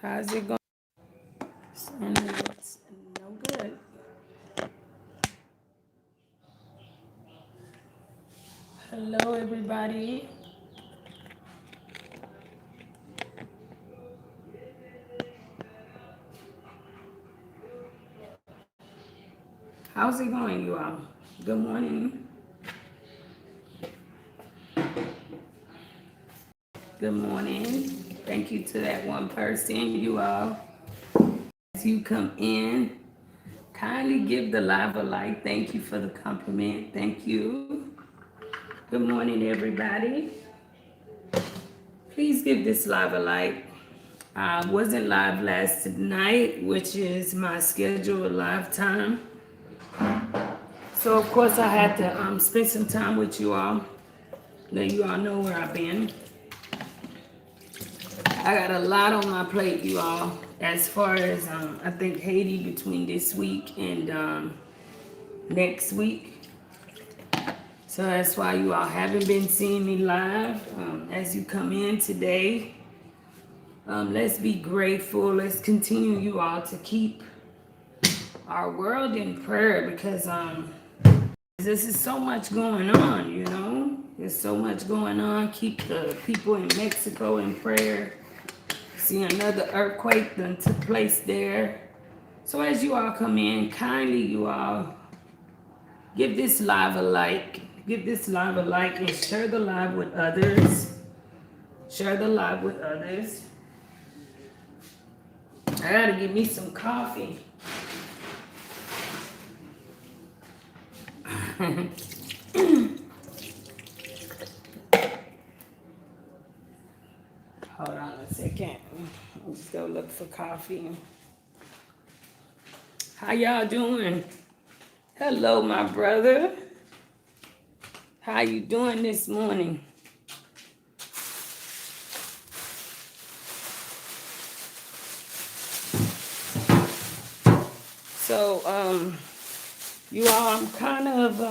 How's it going? And it's no good. Hello, everybody. How's it going, you all? Good morning. Good morning. Thank you to that one person, you all. As you come in, kindly give the live a like. Thank you for the compliment. Thank you. Good morning, everybody. Please give this live a like. I wasn't live last night, which is my scheduled live time. So, of course, I had to spend some time with you all. Let you all know where I've been. I got a lot on my plate, you all, as far as I think Haiti between this week and next week. So that's why you all haven't been seeing me live. As you come in today, let's be grateful. Let's continue, you all, to keep our world in prayer because this is so much going on, you know. There's so much going on. Keep the people in Mexico in prayer. See, another earthquake that took place there. So as you all come in, kindly you all give this live a like. Give this live a like and share the live with others. Share the live with others. I gotta get me some coffee. Hold on a second. Let's go look for coffee. How y'all doing? Hello, my brother. How you doing this morning? So, you all, I'm kind of,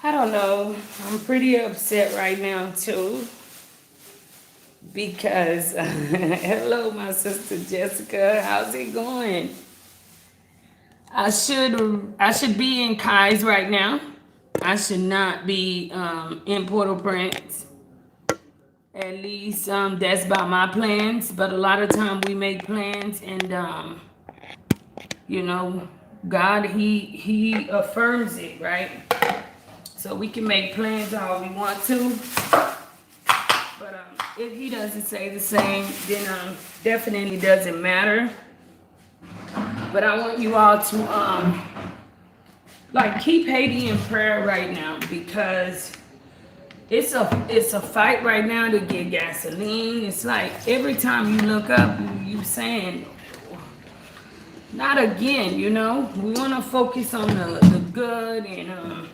I don't know. I'm pretty upset right now, too. Because, hello, my sister Jessica. How's it going? I should be in Kai's right now. I should not be in Port-au-Prince. At least that's by my plans. But a lot of time we make plans and you know, God he affirms it, right? So we can make plans all we want to. But if he doesn't say the same, then definitely doesn't matter. But I want you all to like keep Haiti in prayer right now because it's a fight right now to get gasoline. It's like every time you look up, you saying, not again, you know. We want to focus on the good and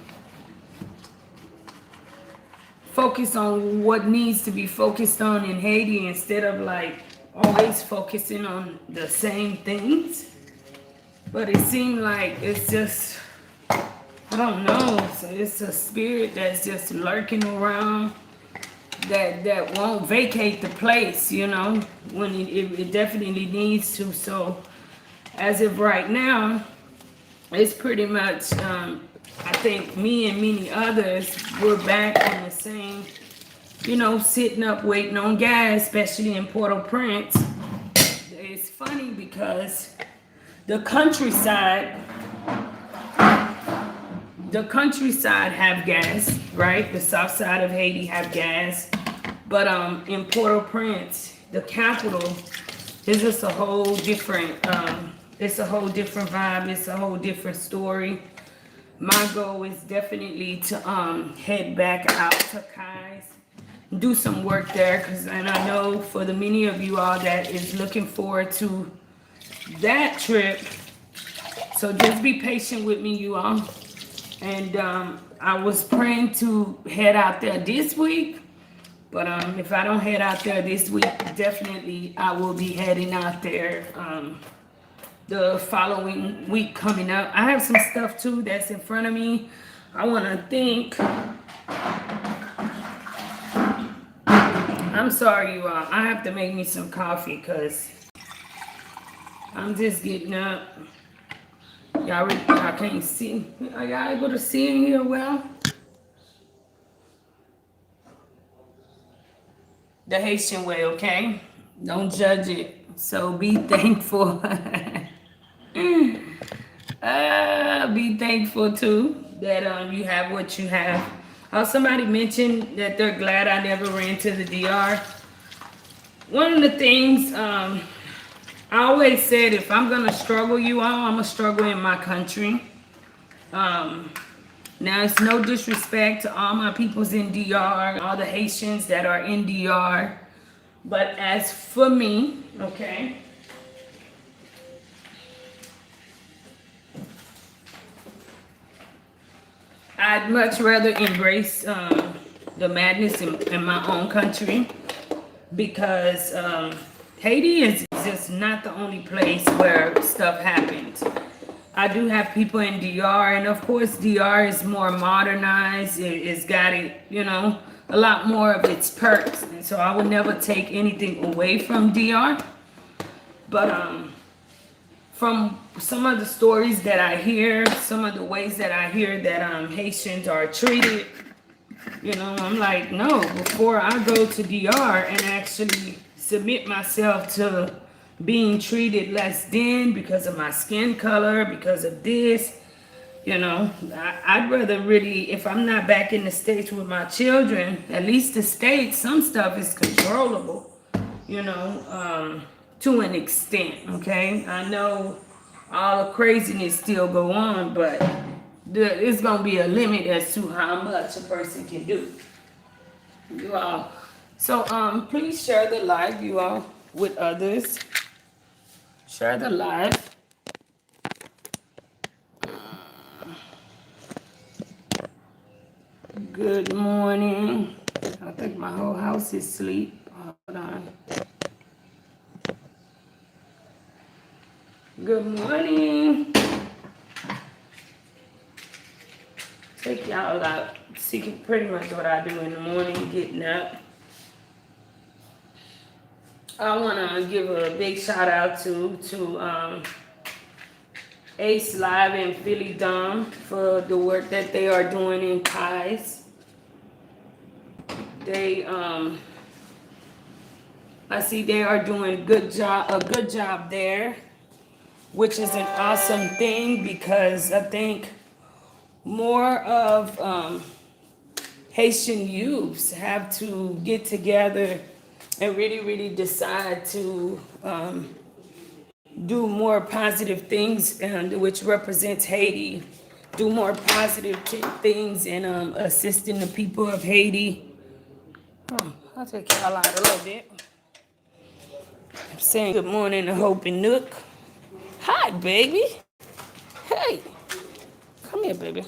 focus on what needs to be focused on in Haiti instead of like always focusing on the same things. But it seemed like it's just, I don't know. So it's a spirit that's just lurking around that won't vacate the place, you know, when it definitely needs to. So as of right now, it's pretty much, I think me and many others, we're back on the same, you know, sitting up waiting on gas, especially in Port-au-Prince. It's funny because the countryside have gas, right? The south side of Haiti have gas. But in Port-au-Prince, the capital, is just a whole different, it's a whole different vibe. It's a whole different story. My goal is definitely to head back out to Kai's, do some work there, and I know for the many of you all that is looking forward to that trip. So just be patient with me, you all. And I was praying to head out there this week, but if I don't head out there this week, definitely I will be heading out there the following week coming up. I have some stuff too that's in front of me. I want to thank I'm sorry, you all. I have to make me some coffee because I'm just getting up. Y'all can't see. Are y'all able to see in here well? The Haitian way, okay? Don't judge it. So be thankful. Be thankful too that you have what you have. Somebody mentioned that they're glad I never ran to the DR. One of the things I always said, if I'm gonna struggle, you all, I'm gonna struggle in my country. Now it's no disrespect to all my peoples in DR, all the Haitians that are in DR, but as for me, okay, I'd much rather embrace the madness in my own country because Haiti is just not the only place where stuff happens. I do have people in DR, and of course, DR is more modernized. It's got it, a lot more of its perks. And so I would never take anything away from DR. But from some of the stories that I hear, some of the ways that I hear that Haitians are treated, I'm like, no, before I go to DR and actually submit myself to being treated less than because of my skin color, because of this, I'd rather really, if I'm not back in the States with my children, at least the States, some stuff is controllable, to an extent, okay? I know all the craziness still go on, but it's going to be a limit as to how much a person can do. You all. So please share the live, you all, with others. Share the live. Good morning. I think my whole house is asleep. Hold on. Good morning. Take y'all out. See pretty much what I do in the morning, getting up. I want to give a big shout out to Ace Live and Philly Dom for the work that they are doing in Kai's. I see they are doing a good job there, which is an awesome thing because I think more of Haitian youths have to get together and really decide to do more positive things, and which represents Haiti. Do more positive things in assisting the people of Haiti. I'll take y'all out a little bit. I'm saying good morning to Hope and Nook. Hi, baby. Hey, come here, baby.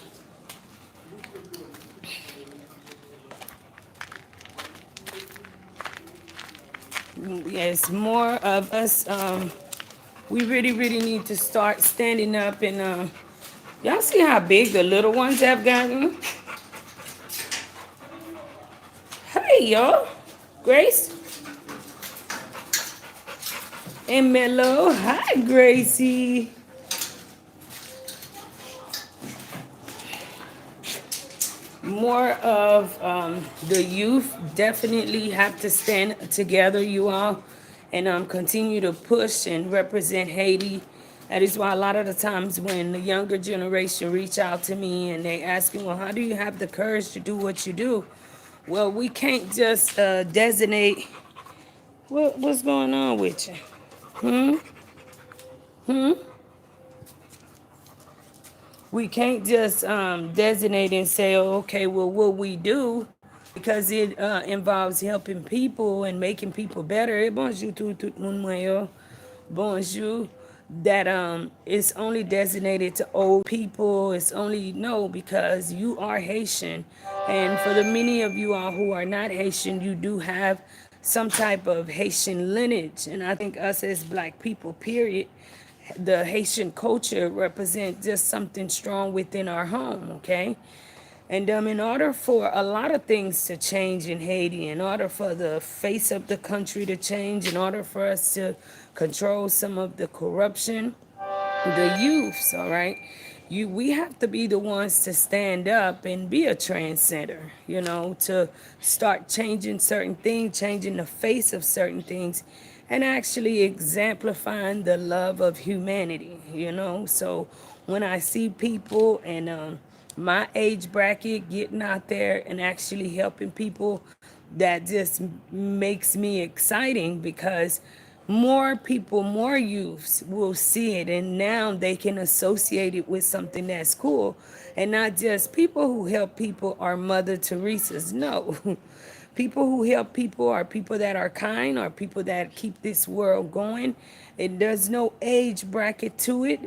Yes, more of us. We really need to start standing up and y'all see how big the little ones have gotten? Hey, y'all. Grace and Mello. Hi, Gracie. More of the youth definitely have to stand together, you all, and continue to push and represent Haiti. That is why a lot of the times when the younger generation reach out to me and they asking, well, how do you have the courage to do what you do? Well, we can't just designate. What's going on with you? We can't just designate and say, oh, okay, well, what we do, because it involves helping people and making people better. Bonjour, tout monde moyen. Bonjour. That it's only designated to old people. It's only, no, because you are Haitian. And for the many of you all who are not Haitian, you do have some type of Haitian lineage. And I think us as Black people, period, the Haitian culture represents just something strong within our home, okay? And in order for a lot of things to change in Haiti, in order for the face of the country to change, in order for us to control some of the corruption, the youths, all right, we have to be the ones to stand up and be a trendsetter, to start changing certain things, changing the face of certain things, and actually exemplifying the love of humanity. So when I see people and my age bracket getting out there and actually helping people, that just makes me exciting, because more people, more youths will see it, and now they can associate it with something that's cool, and not just people who help people are Mother Teresa's. No, people who help people are people that are kind, are people that keep this world going. And there's no age bracket to it.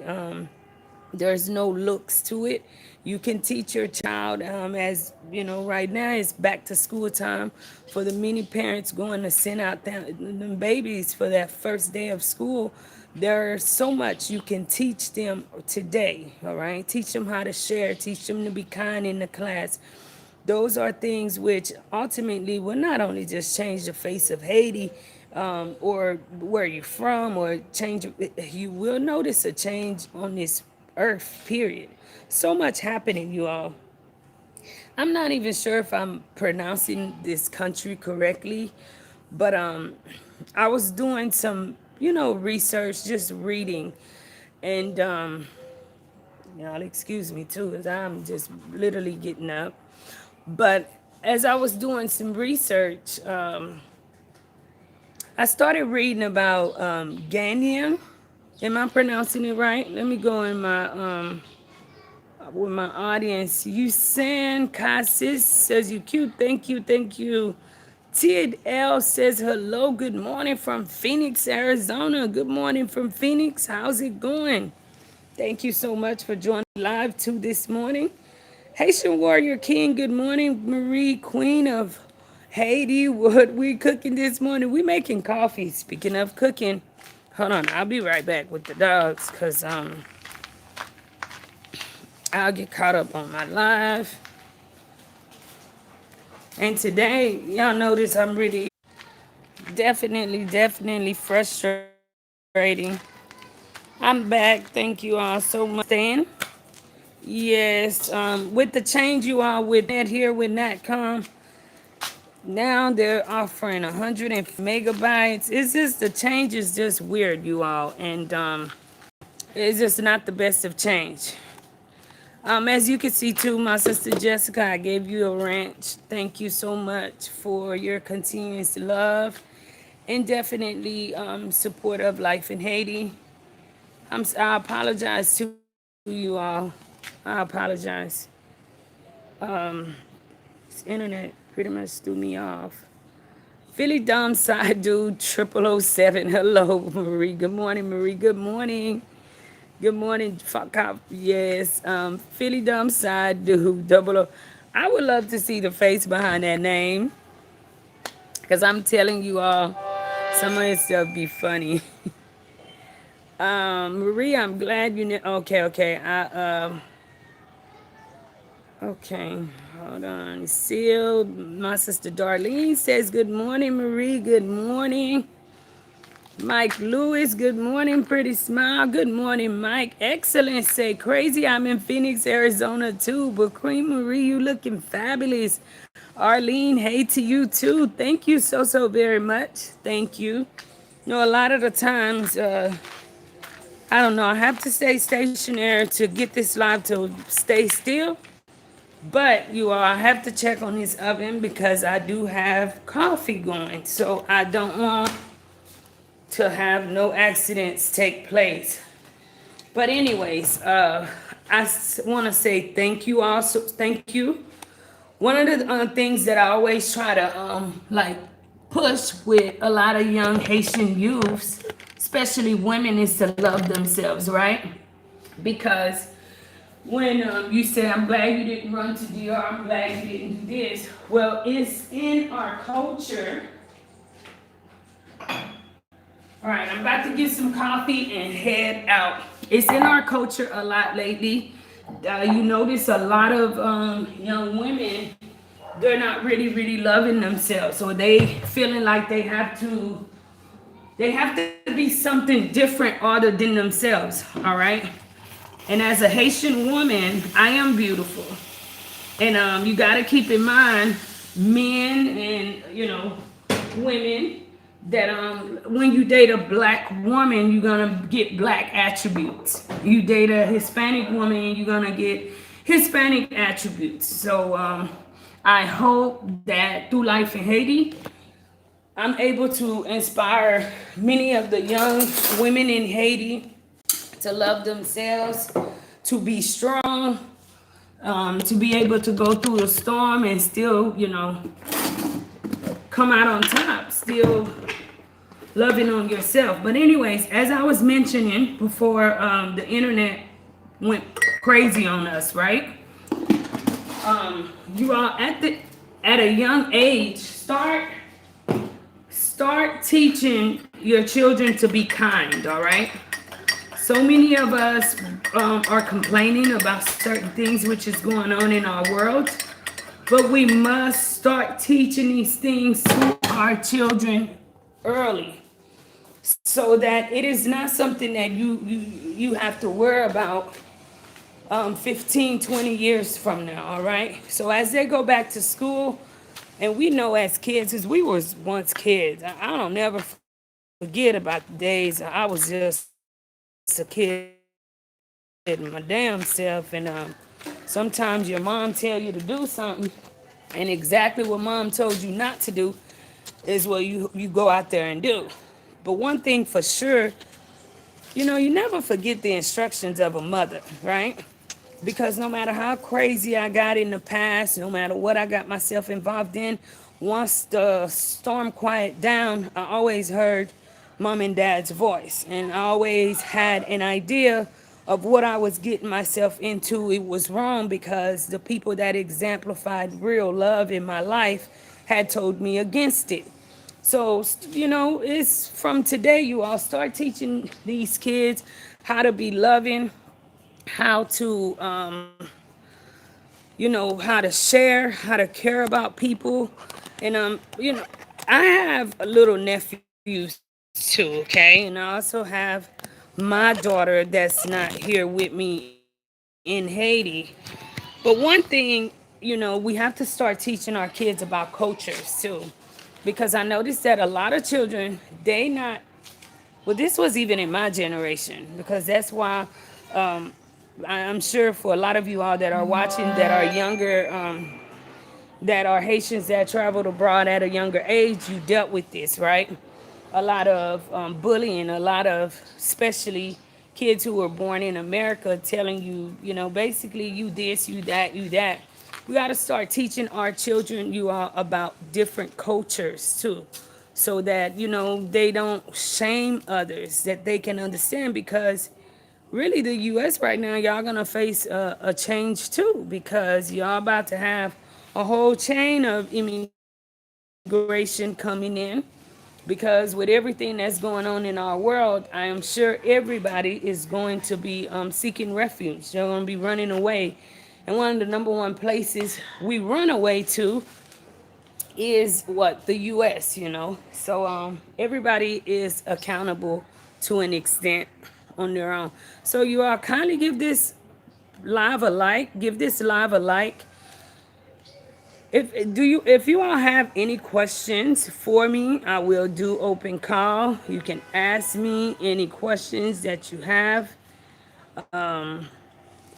There's no looks to it. You can teach your child, as you know, right now it's back to school time for the many parents going to send out them babies for that first day of school. There's so much you can teach them today, all right? Teach them how to share, teach them to be kind in the class. Those are things which ultimately will not only just change the face of Haiti, or where you're from, or change, you will notice a change on this earth, period. So much happening, you all. I'm not even sure if I'm pronouncing this country correctly, but I was doing some, research, just reading, and y'all excuse me too, as I'm just literally getting up. But as I was doing some research, I started reading about Ghanaian. Am I pronouncing it right? Let me go in my with my audience. Yusan Cassis says you cute. Thank you, thank you. Tid L says hello. Good morning from Phoenix, Arizona. Good morning from Phoenix. How's it going? Thank you so much for joining live too this morning. Haitian Warrior King, good morning. Marie, Queen of Haiti, what we cooking this morning? We making coffee. Speaking of cooking, hold on, I'll be right back with the dogs, because I'll get caught up on my live. And today, y'all notice I'm really definitely frustrating. I'm back. Thank you all so much. Stan. Yes, with the change you all with that here with Natcom, now they're offering 100 megabytes. It's just, the change is just weird, you all, and it's just not the best of change. As you can see too, my sister Jessica, I gave you a ranch. Thank you so much for your continuous love and definitely support of life in Haiti. I apologize to you all. I apologize. This internet pretty much threw me off. Philly Dumb Side Dude 0007. Hello, Marie. Good morning, Marie. Good morning. Good morning, fuck up. Yes. Philly Dumb Side Dude 00. I would love to see the face behind that name, because I'm telling you all, some of this stuff be funny. Marie, I'm glad you know. Okay. Okay, hold on. Sealed. My sister Darlene says, good morning, Marie. Good morning. Mike Lewis, good morning, pretty smile. Good morning, Mike. Excellent. Say crazy. I'm in Phoenix, Arizona too. But Queen Marie, you looking fabulous. Arlene, hey to you too. Thank you so very much. Thank you. A lot of the times, I don't know, I have to stay stationary to get this live to stay still. But you all, I have to check on this oven because I do have coffee going. So I don't want to have no accidents take place. But anyways, I want to say thank you all. So thank you. One of the things that I always try to like push with a lot of young Haitian youths, especially women, is to love themselves, right? Because when you say, I'm glad you didn't run to DR, I'm glad you didn't do this. Well, it's in our culture. All right, I'm about to get some coffee and head out. It's in our culture a lot lately You notice a lot of young women, they're not really loving themselves, or they feeling like they have to be something different other than themselves. All right. And as a Haitian woman, I am beautiful. And you got to keep in mind, men and women, that when you date a black woman, you're gonna get black attributes. You date a Hispanic woman, you're gonna get Hispanic attributes. So I hope that through Life in Haiti, I'm able to inspire many of the young women in Haiti to love themselves, to be strong, to be able to go through the storm and still, come out on top, still loving on yourself. But anyways, as I was mentioning before, the internet went crazy on us, right? You are at a young age, start teaching your children to be kind. All right. So many of us are complaining about certain things which is going on in our world, but we must start teaching these things to our children early, so that it is not something that you have to worry about 15, 20 years from now. All right. So as they go back to school, and we know as kids, as we was once kids, I don't never forget about the days I was just a kid my damn self. And sometimes your mom tell you to do something, and exactly what mom told you not to do is what you go out there and do. But one thing for sure, you never forget the instructions of a mother, right? Because no matter how crazy I got in the past, no matter what I got myself involved in, once the storm quieted down, I always heard mom and dad's voice. And I always had an idea of what I was getting myself into. It was wrong because the people that exemplified real love in my life had told me against it. So, it's from today, you all start teaching these kids how to be loving, how to how to share, how to care about people. And I have a little nephews too, okay? And I also have my daughter that's not here with me in Haiti. But one thing, we have to start teaching our kids about cultures too. Because I noticed that a lot of children, they not, well, this was even in my generation, because that's why um, I'm sure for a lot of you all that are watching that are younger, that are Haitians that traveled abroad at a younger age, you dealt with this, right? A lot of bullying, a lot of, especially kids who were born in America, telling you, basically you this, you that, you that. We got to start teaching our children, you all, about different cultures too, so that they don't shame others, that they can understand. Because really, the U.S. right now, y'all gonna face a change too, because y'all about to have a whole chain of immigration coming in. Because with everything that's going on in our world, I am sure everybody is going to be seeking refuge. They're going to be running away. And one of the number one places we run away to is what? The U.S. So everybody is accountable to an extent on their own. So you all kindly give this live a like. Give this live a like. If you all have any questions for me, I will do open call. You can ask me any questions that you have.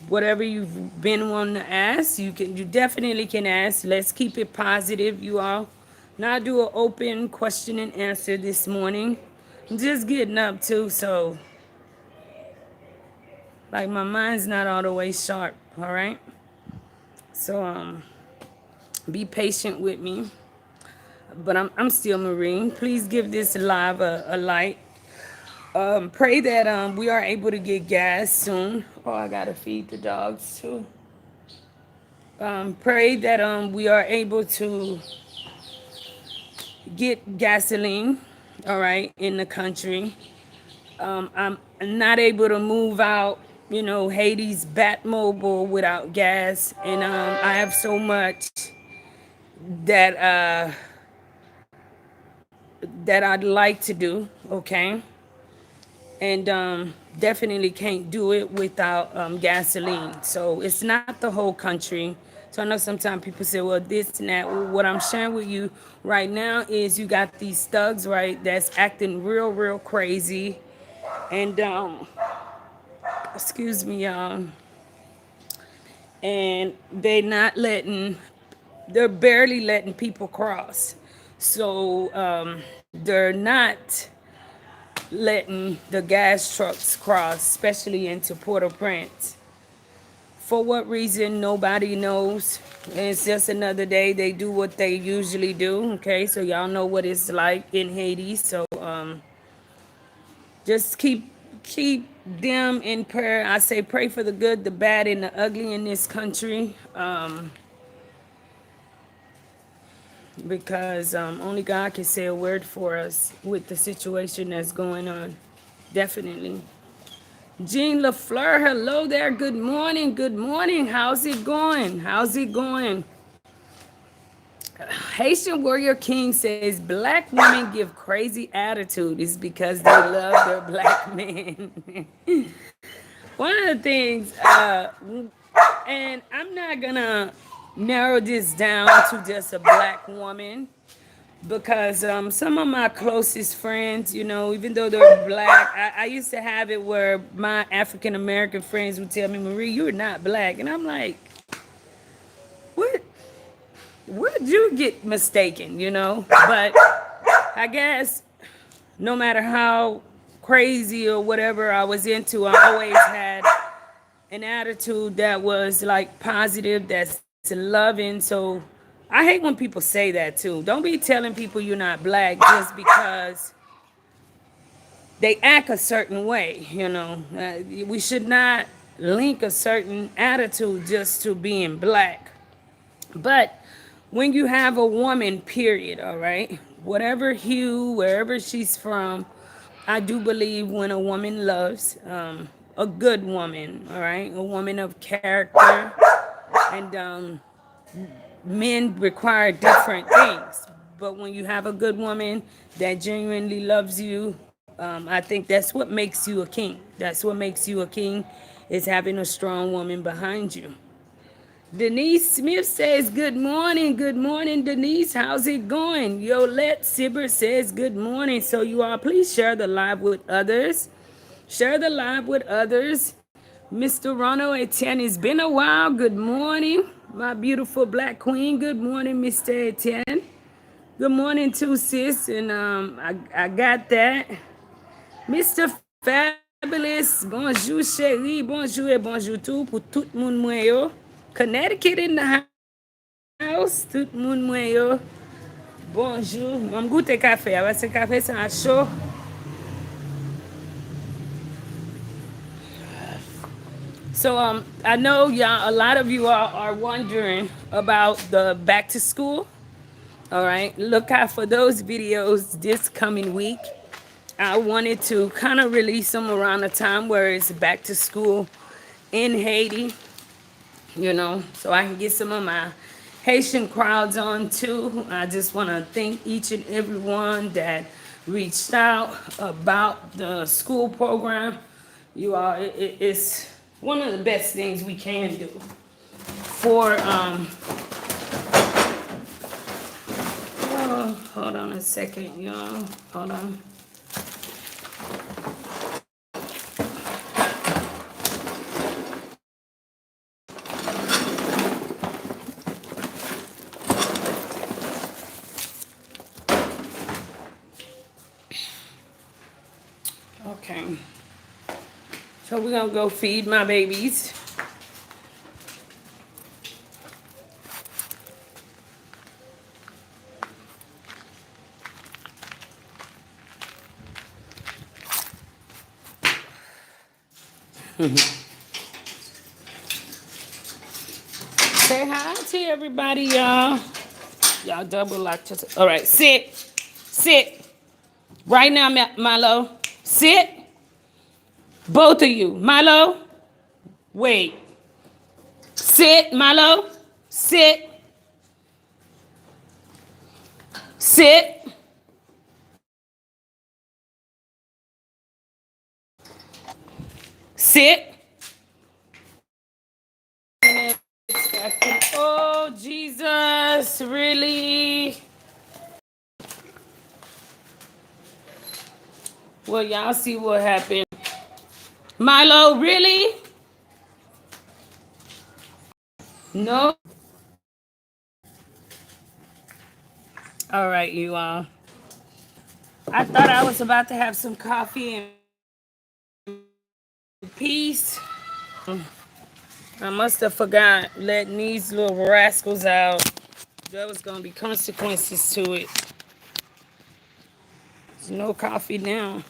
Whatever you've been wanting to ask, you definitely can ask. Let's keep it positive, you all. Now I do an open question and answer this morning. I'm just getting up too, so like my mind's not all the way sharp, all right? So be patient with me. But I'm still Marine. Please give this live a like. Pray that we are able to get gas soon. Oh, I gotta feed the dogs too. Pray that we are able to get gasoline, all right, in the country. I'm not able to move out, Haiti's Batmobile without gas, and I have so much that that I'd like to do. Okay, and definitely can't do it without gasoline. So it's not the whole country. So I know sometimes people say, well, this and that. Well, what I'm sharing with you right now is you got these thugs, right, that's acting real, real crazy. And excuse me, y'all. And they're barely letting people cross. So they're not letting the gas trucks cross, especially into Port-au-Prince. For what reason, nobody knows. It's just another day. They do what they usually do. Okay, so y'all know what it's like in Haiti. So just keep them in prayer. I say pray for the good, the bad, and the ugly in this country. Because only God can say a word for us with the situation that's going on. Definitely. Jean LaFleur, hello there. Good morning. Good morning. How's it going? How's it going? Haitian Warrior King says black women give crazy attitude is because they love their black men. One of the things, and I'm not gonna narrow this down to just a black woman, because some of my closest friends, even though they're black, I used to have it where my African American friends would tell me, Marie, you're not black. And I'm like, what? Where'd you get mistaken, But I guess no matter how crazy or whatever I was into, I always had an attitude that was like positive, that's loving. So I hate when people say that too. Don't be telling people you're not black just because they act a certain way, we should not link a certain attitude just to being black. But when you have a woman, period, all right, whatever hue, wherever she's from, I do believe when a woman loves a good woman, all right, a woman of character, and men require different things. But when you have a good woman that genuinely loves you, I think that's what makes you a king. That's what makes you a king, is having a strong woman behind you. Denise Smith says, good morning. Good morning, Denise. How's it going? Yolette Sibber says, good morning. So you all, please share the live with others. Share the live with others. Mr. Ronald Etienne, it's been a while. Good morning, my beautiful black queen. Good morning, Mr. Etienne. Good morning, too, sis. And I got that. Mr. Fabulous, bonjour, chérie. Bonjour et bonjour tout pour tout le monde mwen yo. Connecticut in the house. Tout le monde mwen yo. Bonjour. Mam goûte café. Ava se café sa chaud. So I know y'all, a lot of you all are wondering about the back to school. All right, look out for those videos this coming week. I wanted to kind of release them around the time where it's back to school in Haiti, so I can get some of my Haitian crowds on too. I just want to thank each and every one that reached out about the school program. You all, it's one of the best things we can do for oh, hold on a second, y'all. Hold on. Okay. So we're gonna go feed my babies. Say hi to everybody, y'all. Y'all double lock. All right, sit. Sit. Right now, Milo. Sit. Both of you. Milo. Wait. Sit, Milo. Sit. Sit. Sit. Oh, Jesus. Really? Well, y'all see what happened. Milo, really? No. All right, you all. I thought I was about to have some coffee and peace. I must have forgot letting these little rascals out. There was gonna be consequences to it. There's no coffee now.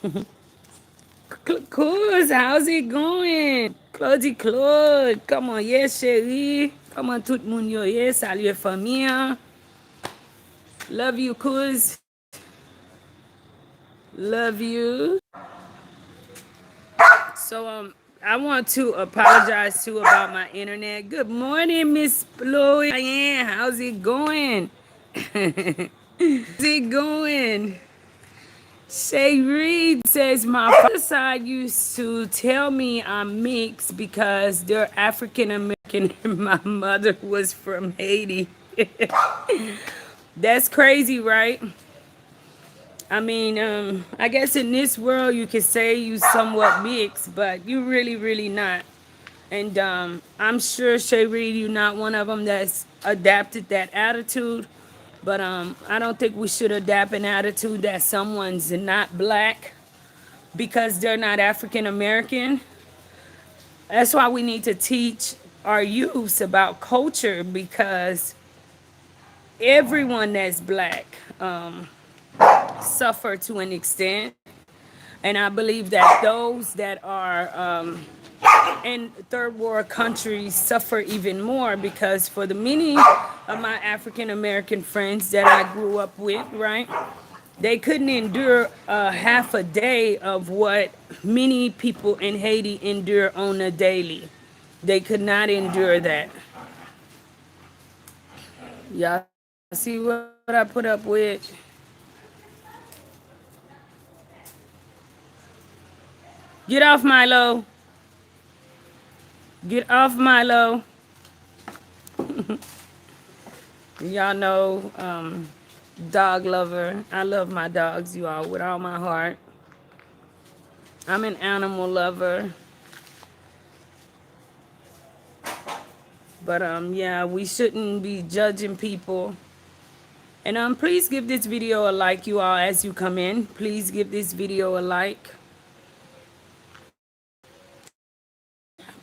Cuz, how's it going? Claudie Claude, comment yes chérie? Comment tout le monde yo yes? Salut famille. Love you, Cuz. Love you. So I want to apologize too about my internet. Good morning, Miss Chloe. How's it going? How's it going? Shay Reed says my father's side used to tell me I'm mixed because they're African American and my mother was from Haiti. That's crazy, right? I mean, I guess in this world you could say you somewhat mixed, but you really, really not. And I'm sure Shay Reed, you're not one of them that's adapted that attitude. But I don't think we should adapt an attitude that someone's not black because they're not African American. That's why we need to teach our youths about culture because everyone that's black suffer to an extent. And I believe that those that are in third world countries suffer even more because for the many of my African American friends that I grew up with, right? They couldn't endure half a day of what many people in Haiti endure on a daily. They could not endure that. Y'all see what I put up with? Get off, Milo. Get off, Milo. Y'all know, dog lover. I love my dogs, you all, with all my heart. I'm an animal lover. But yeah, we shouldn't be judging people. And please give this video a like, you all, as you come in. Please give this video a like.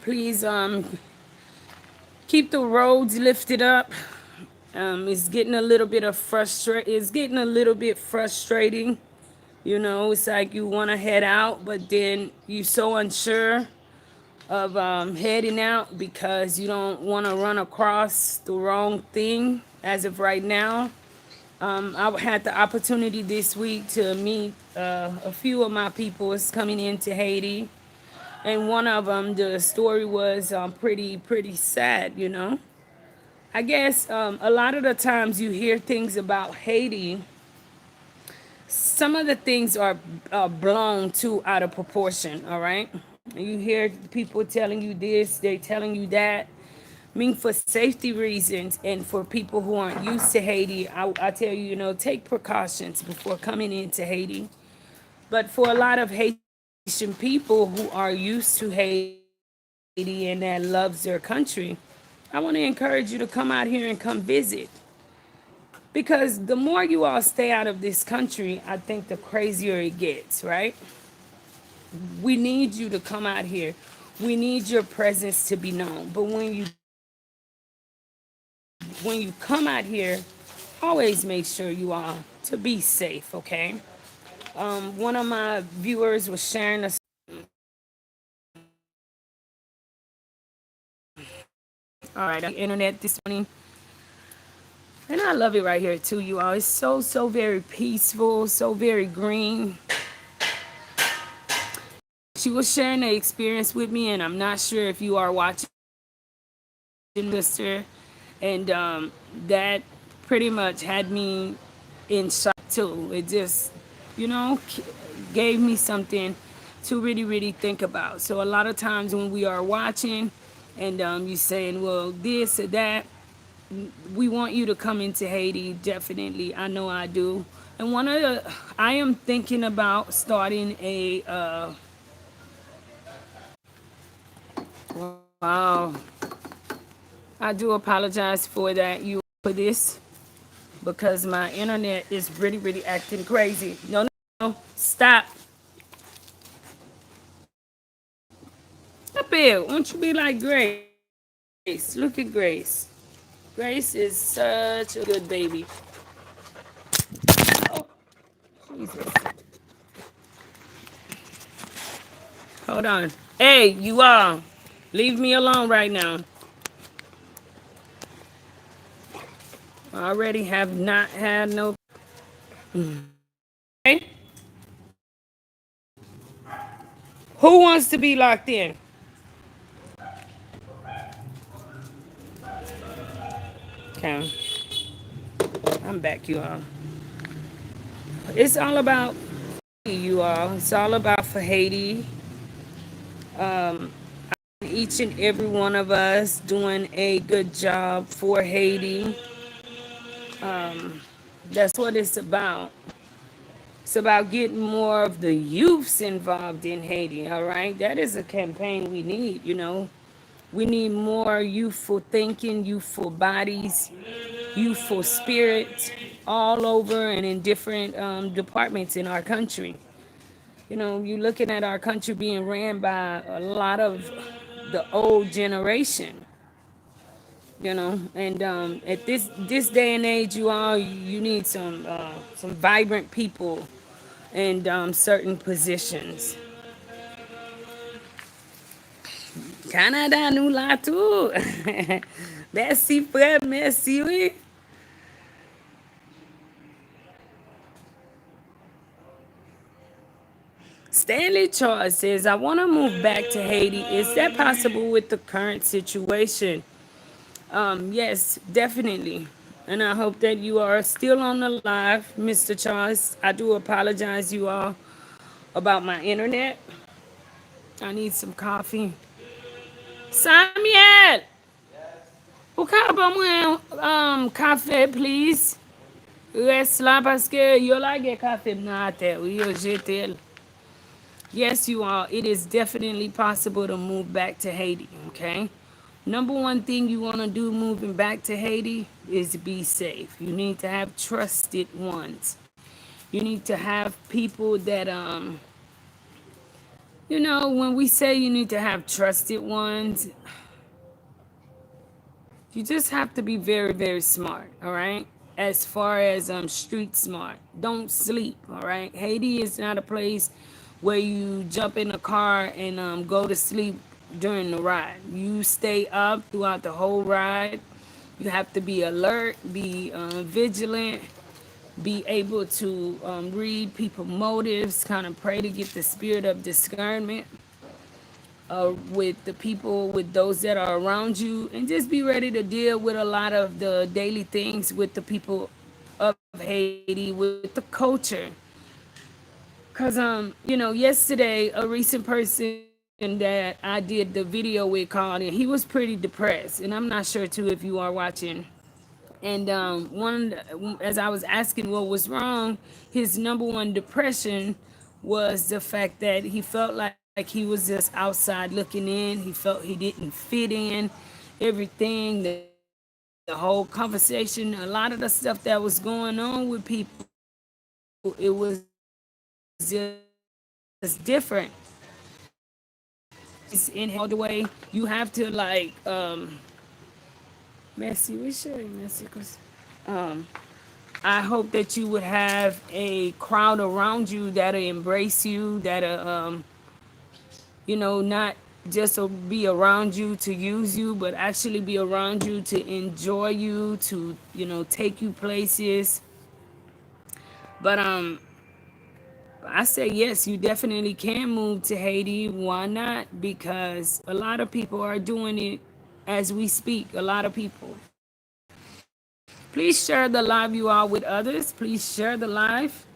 Please keep the roads lifted up. It's getting a little bit frustrating. You know, it's like you want to head out, but then you're so unsure of heading out because you don't want to run across the wrong thing as of right now. I had the opportunity this week to meet a few of my people is coming into Haiti. And one of them, the story was pretty sad, you know. I guess a lot of the times you hear things about Haiti, some of the things are blown too out of proportion, all right? You hear people telling you this, they telling you that. I mean, for safety reasons and for people who aren't used to Haiti, I tell you, you know, take precautions before coming into Haiti. But for a lot of Haitian people who are used to Haiti and that loves their country, I want to encourage you to come out here and come visit. Because the more you all stay out of this country, I think the crazier it gets, right? We need you to come out here. We need your presence to be known. But when you come out here, always make sure you are to be safe, okay? One of my viewers was sharing a all right, on the internet this morning. And I love it right here too, you all. It's so very peaceful, so very green. she was sharing the experience with me, and I'm not sure if you are watching, sister, and that pretty much had me in shock too. It just, gave me something to really, really think about. So a lot of times when we are watching, and you saying, well, this or that, we want you to come into Haiti. Definitely, I know I do. And I am thinking about starting a. Wow, I do apologize for that. You for this because my internet is really, really acting crazy. No, no, no, stop. Stop it. Won't you be like Grace? Look at Grace. Grace is such a good baby. Oh, Jesus. Hold on. Hey, you all. Leave me alone right now. I already have not had no. Okay? Who wants to be locked in? Okay. I'm back, you all. It's all about you all. It's all about for Haiti. Each and every one of us doing a good job for Haiti. That's what it's about. It's about getting more of the youths involved in Haiti, all right? That is a campaign we need. We need more youthful thinking, youthful bodies, youthful spirits all over and in different departments in our country. You're looking at our country being ran by a lot of the old generation, and at this day and age, you need some vibrant people in certain positions. Canada nous là tout. Merci frère, merci oui. Stanley Charles says, I want to move back to Haiti. Is that possible with the current situation? Yes, definitely. And I hope that you are still on the live, Mr. Charles. I do apologize, you all, about my internet. I need some coffee. Samuel! Ou ka ba mwen kafe, please? Reste là parce que yo la gen kafe nan ate, ou yo jete el. Yes, you all, it is definitely possible to move back to Haiti, okay? Number one thing you want to do moving back to Haiti is be safe. You need to have trusted ones. You need to have people that, when we say you need to have trusted ones, you just have to be very, very smart, all right? As far as street smart. Don't sleep, all right? Haiti is not a place where you jump in a car and go to sleep during the ride. You stay up throughout the whole ride. You have to be alert, be vigilant, be able to read people's motives, kind of pray to get the spirit of discernment with the people, with those that are around you, and just be ready to deal with a lot of the daily things with the people of Haiti, with the culture. Cause yesterday a recent person that I did the video with called, and he was pretty depressed, and I'm not sure too if you are watching. And as I was asking what was wrong, his number one depression was the fact that he felt like he was just outside looking in. He felt he didn't fit in everything, the whole conversation, a lot of the stuff that was going on with people. It was just different. It's in all the way. You have to like Messi, we should Messi, cause um I hope that you would have a crowd around you that'll embrace you, that'll, not just be around you to use you, but actually be around you to enjoy you, to, take you places. But I say yes, you definitely can move to Haiti. Why not? Because a lot of people are doing it as we speak. A lot of people. Please share the live you are with others. Please share the live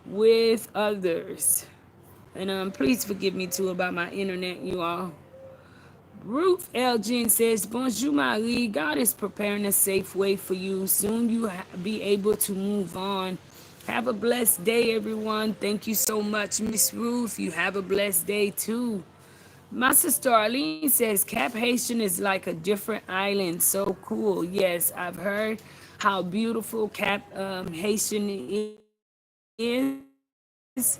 with others. And please forgive me too about my internet, you all. Ruth Elgin says, Bonjour Marie, God is preparing a safe way for you. Soon you be able to move on. Have a blessed day, everyone. Thank you so much, Miss Ruth. You have a blessed day too. My sister Arlene says, Cap Haitian is like a different island. So cool. Yes, I've heard how beautiful Cap Haitian is.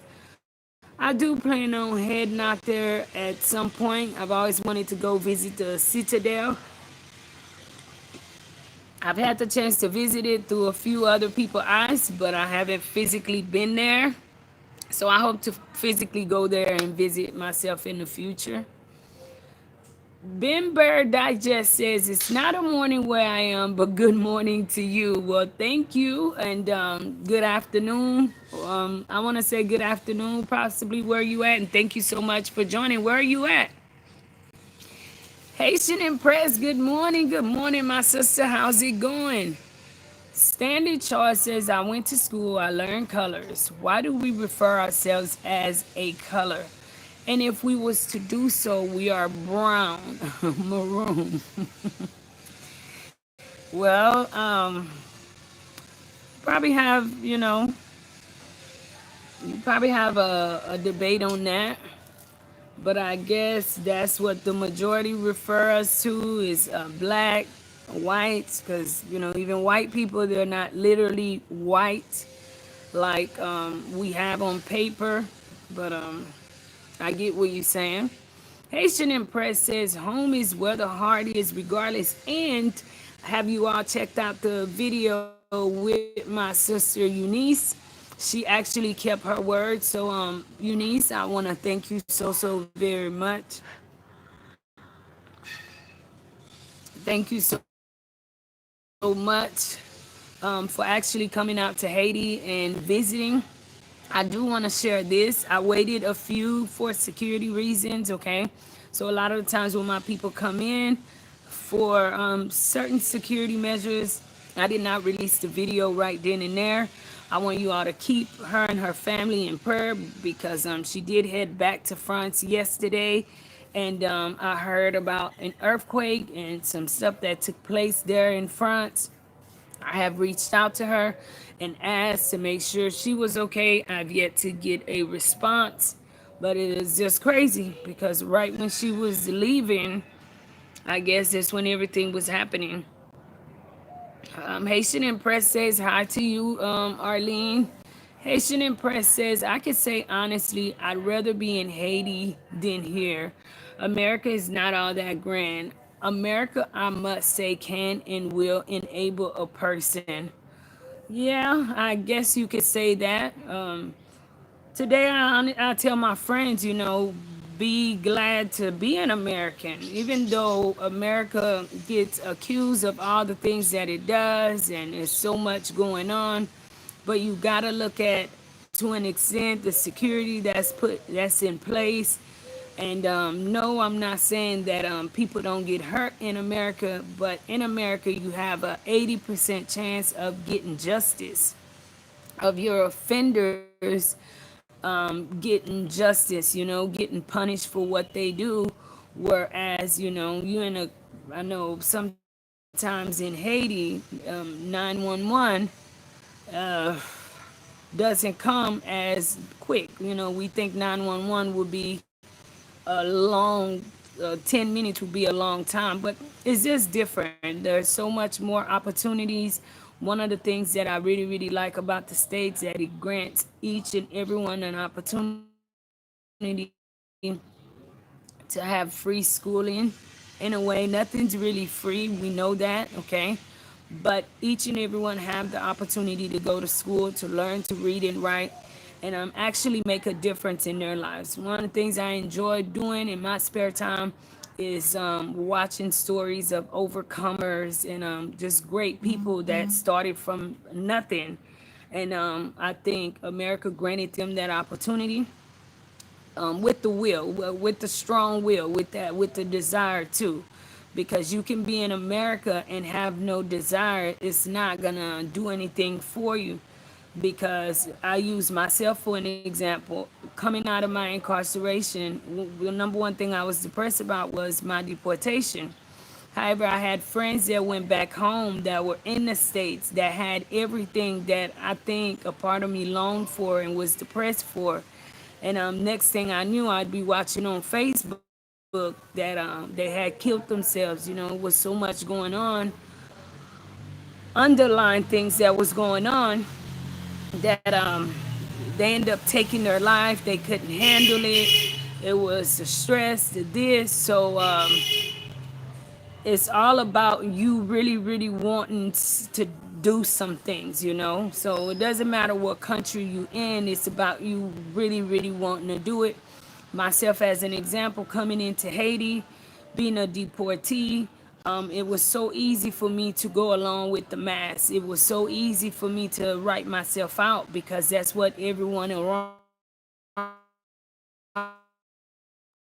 I do plan on heading out there at some point. I've always wanted to go visit the Citadel. I've had the chance to visit it through a few other people's eyes, but I haven't physically been there. So I hope to physically go there and visit myself in the future. Ben Bird Digest says it's not a morning where I am, but good morning to you. Well, thank you and good afternoon. I want to say good afternoon, possibly where you at, and thank you so much for joining. Where are you at? Haitian Impress, good morning. Good morning, my sister. How's it going? Standard Chart says, I went to school, I learned colors. Why do we refer ourselves as a color? And if we was to do so, we are brown, maroon. Well, probably have, you probably have a debate on that. But I guess that's what the majority refer us to is black, whites, because, even white people, they're not literally white like we have on paper. But I get what you're saying. Haitian Impress says home is where the heart is regardless. And have you all checked out the video with my sister Eunice? She actually kept her word. So Eunice, I want to thank you so very much. Thank you so much for actually coming out to Haiti and visiting. I do want to share this. I waited a few for security reasons, okay? So a lot of the times when my people come in for certain security measures, I did not release the video right then and there. I want you all to keep her and her family in prayer because she did head back to France yesterday. And I heard about an earthquake and some stuff that took place there in France. I have reached out to her and asked to make sure she was okay. I've yet to get a response, but it is just crazy because right when she was leaving, I guess that's when everything was happening. Haitian Impress says hi to you, Arlene. Haitian Impress says, I could say honestly, I'd rather be in Haiti than here. America is not all that grand. America, I must say, can and will enable a person. Yeah, I guess you could say that. Today, I tell my friends, be glad to be an American, even though America gets accused of all the things that it does, and there's so much going on. But you gotta look at, to an extent, the security that's in place. And no, I'm not saying that people don't get hurt in America, but in America, you have a 80% chance of getting justice, of your offenders getting justice, getting punished for what they do. Whereas, you in a, I know sometimes in Haiti, 911 doesn't come as quick. We think 911 would be a long 10 minutes would be a long time, but it's just different. There's so much more opportunities. One of the things that I really like about the states that it grants each and everyone an opportunity to have free schooling. In a way, nothing's really free, we know that, okay? But each and everyone have the opportunity to go to school, to learn to read and write, and actually make a difference in their lives. One of the things I enjoy doing in my spare time is watching stories of overcomers and just great people that started from nothing And I think America granted them that opportunity, with the will, with the strong will, with that, with the desire too. Because you can be in America and have no desire, it's not gonna do anything for you. Because I use myself for an example. Coming out of my incarceration, the number one thing I was depressed about was my deportation. However, I had friends that went back home that were in the States that had everything that I think a part of me longed for and was depressed for. And next thing I knew, I'd be watching on Facebook that they had killed themselves. You know, with so much going on, underlying things that was going on, that they ended up taking their life. They couldn't handle it. It was the stress, the this. So it's all about you really, really wanting to do some things, you know. So it doesn't matter what country you in. It's about you really, really wanting to do it. Myself, as an example, coming into Haiti, being a deportee, it was so easy for me to go along with the mass. It was so easy for me to write myself out because that's what everyone around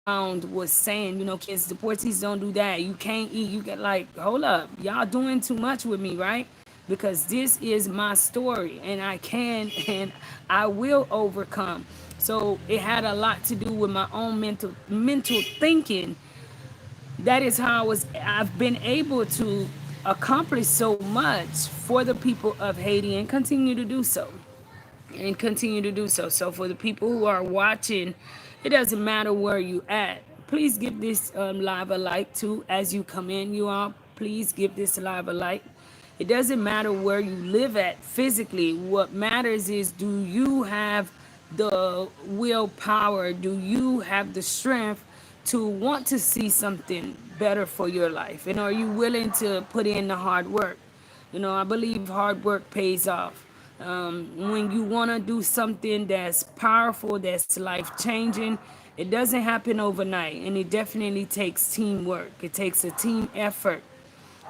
was saying. You know, kids, deportees don't do that. You can't eat. You get like, hold up, y'all doing too much with me, right? Because this is my story, and I can and I will overcome. So it had a lot to do with my own mental thinking. That is how I've been able to accomplish so much for the people of Haiti and continue to do so. And continue to do so. So for the people who are watching, it doesn't matter where you at. Please give this live a like too as you come in. You all, please give this live a like. It doesn't matter where you live at physically. What matters is, do you have the willpower? Do you have the strength to want to see something better for your life? And are you willing to put in the hard work? You know, I believe hard work pays off. When you want to do something that's powerful, that's life changing, it doesn't happen overnight. And it definitely takes teamwork, it takes a team effort.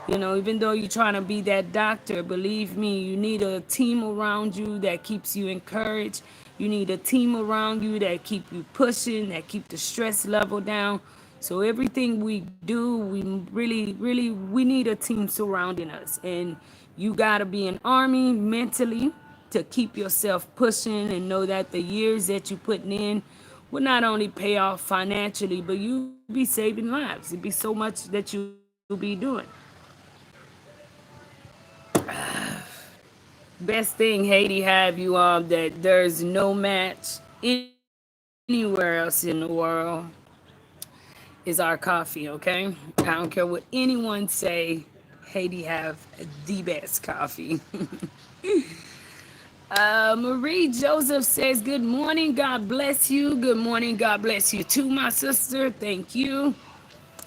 You know, even though you're trying to be that doctor, believe me, you need a team around you that keeps you encouraged. You need a team around you that keep you pushing, that keep the stress level down. So everything we do, we really, really, we need a team surrounding us. And you got to be an army mentally to keep yourself pushing and know that the years that you're putting in will not only pay off financially, but you'll be saving lives. It'd be so much that you'll be doing. Best thing Haiti have you on that there's no match anywhere else in the world is our coffee, okay? I don't care what anyone say, Haiti have the best coffee. Marie Joseph says, good morning, God bless you. Good morning, God bless you too, my sister. Thank you.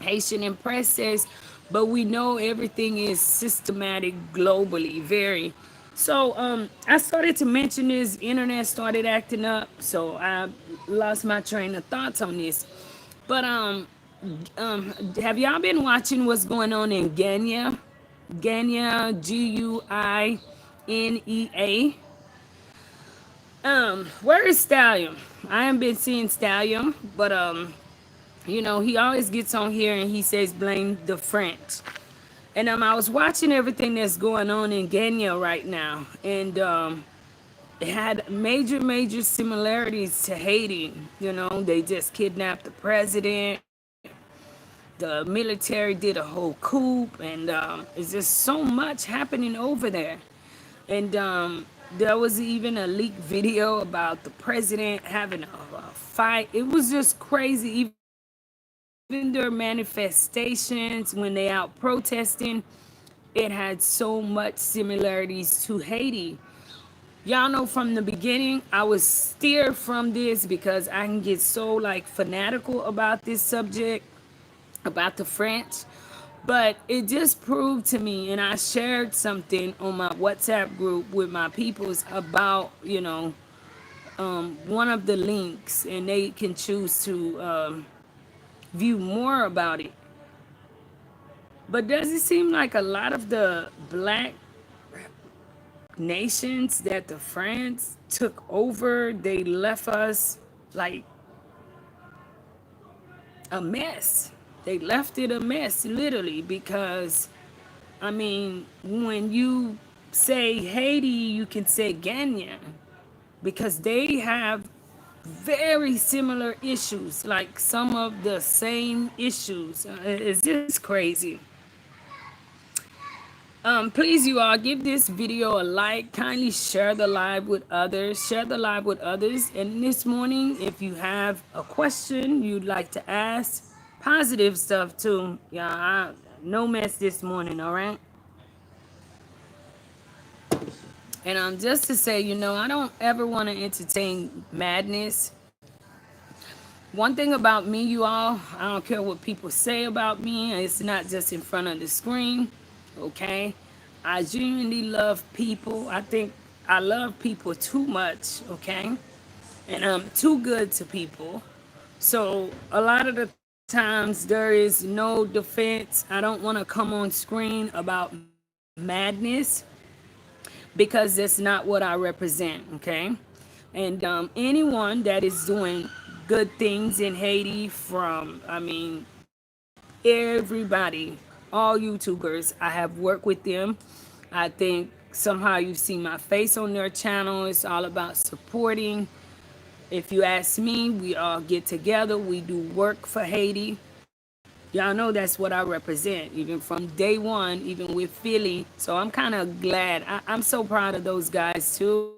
Haitian Impress says, but we know everything is systematic globally, very. So I started to mention this, internet started acting up, so I lost my train of thoughts on this. But have y'all been watching what's going on in Ganya? Ganya, Guinea. Where is Stallion? I haven't been seeing Stallion, but you know, he always gets on here and he says blame the French. And I was watching everything that's going on in Kenya right now, and it had major similarities to Haiti. You know, they just kidnapped the president. The military did a whole coup, and it's just so much happening over there. And there was even a leaked video about the president having a fight. It was just crazy. Even their manifestations when they out protesting, it had so much similarities to Haiti. Y'all know from the beginning, I was steered from this because I can get so like fanatical about this subject, about the French. But it just proved to me, and I shared something on my WhatsApp group with my peoples about, you know, one of the links, and they can choose to view more about it. But does it seem like a lot of the black nations that the France took over, they left us like a mess. They left it a mess, literally, because I mean, when you say Haiti, you can say Ghana, because they have very similar issues, like some of the same issues. It's just crazy. Please, you all, give this video a like. Kindly share the live with others. Share the live with others. And this morning, if you have a question you'd like to ask, positive stuff too. Yeah, no mess this morning, all right? And just to say, I don't ever want to entertain madness. One thing about me, you all, I don't care what people say about me. It's not just in front of the screen, okay? I genuinely love people. I think I love people too much, okay? And I'm too good to people. So a lot of the times there is no defense. I don't want to come on screen about madness because that's not what I represent, okay? And anyone that is doing good things in Haiti, from, I mean, everybody, all YouTubers, I have worked with them. I think somehow you've seen my face on their channel. It's all about supporting. If you ask me, we all get together, we do work for Haiti. Y'all know that's what I represent, even from day one, even with Philly. So I'm kind of glad. I'm so proud of those guys too.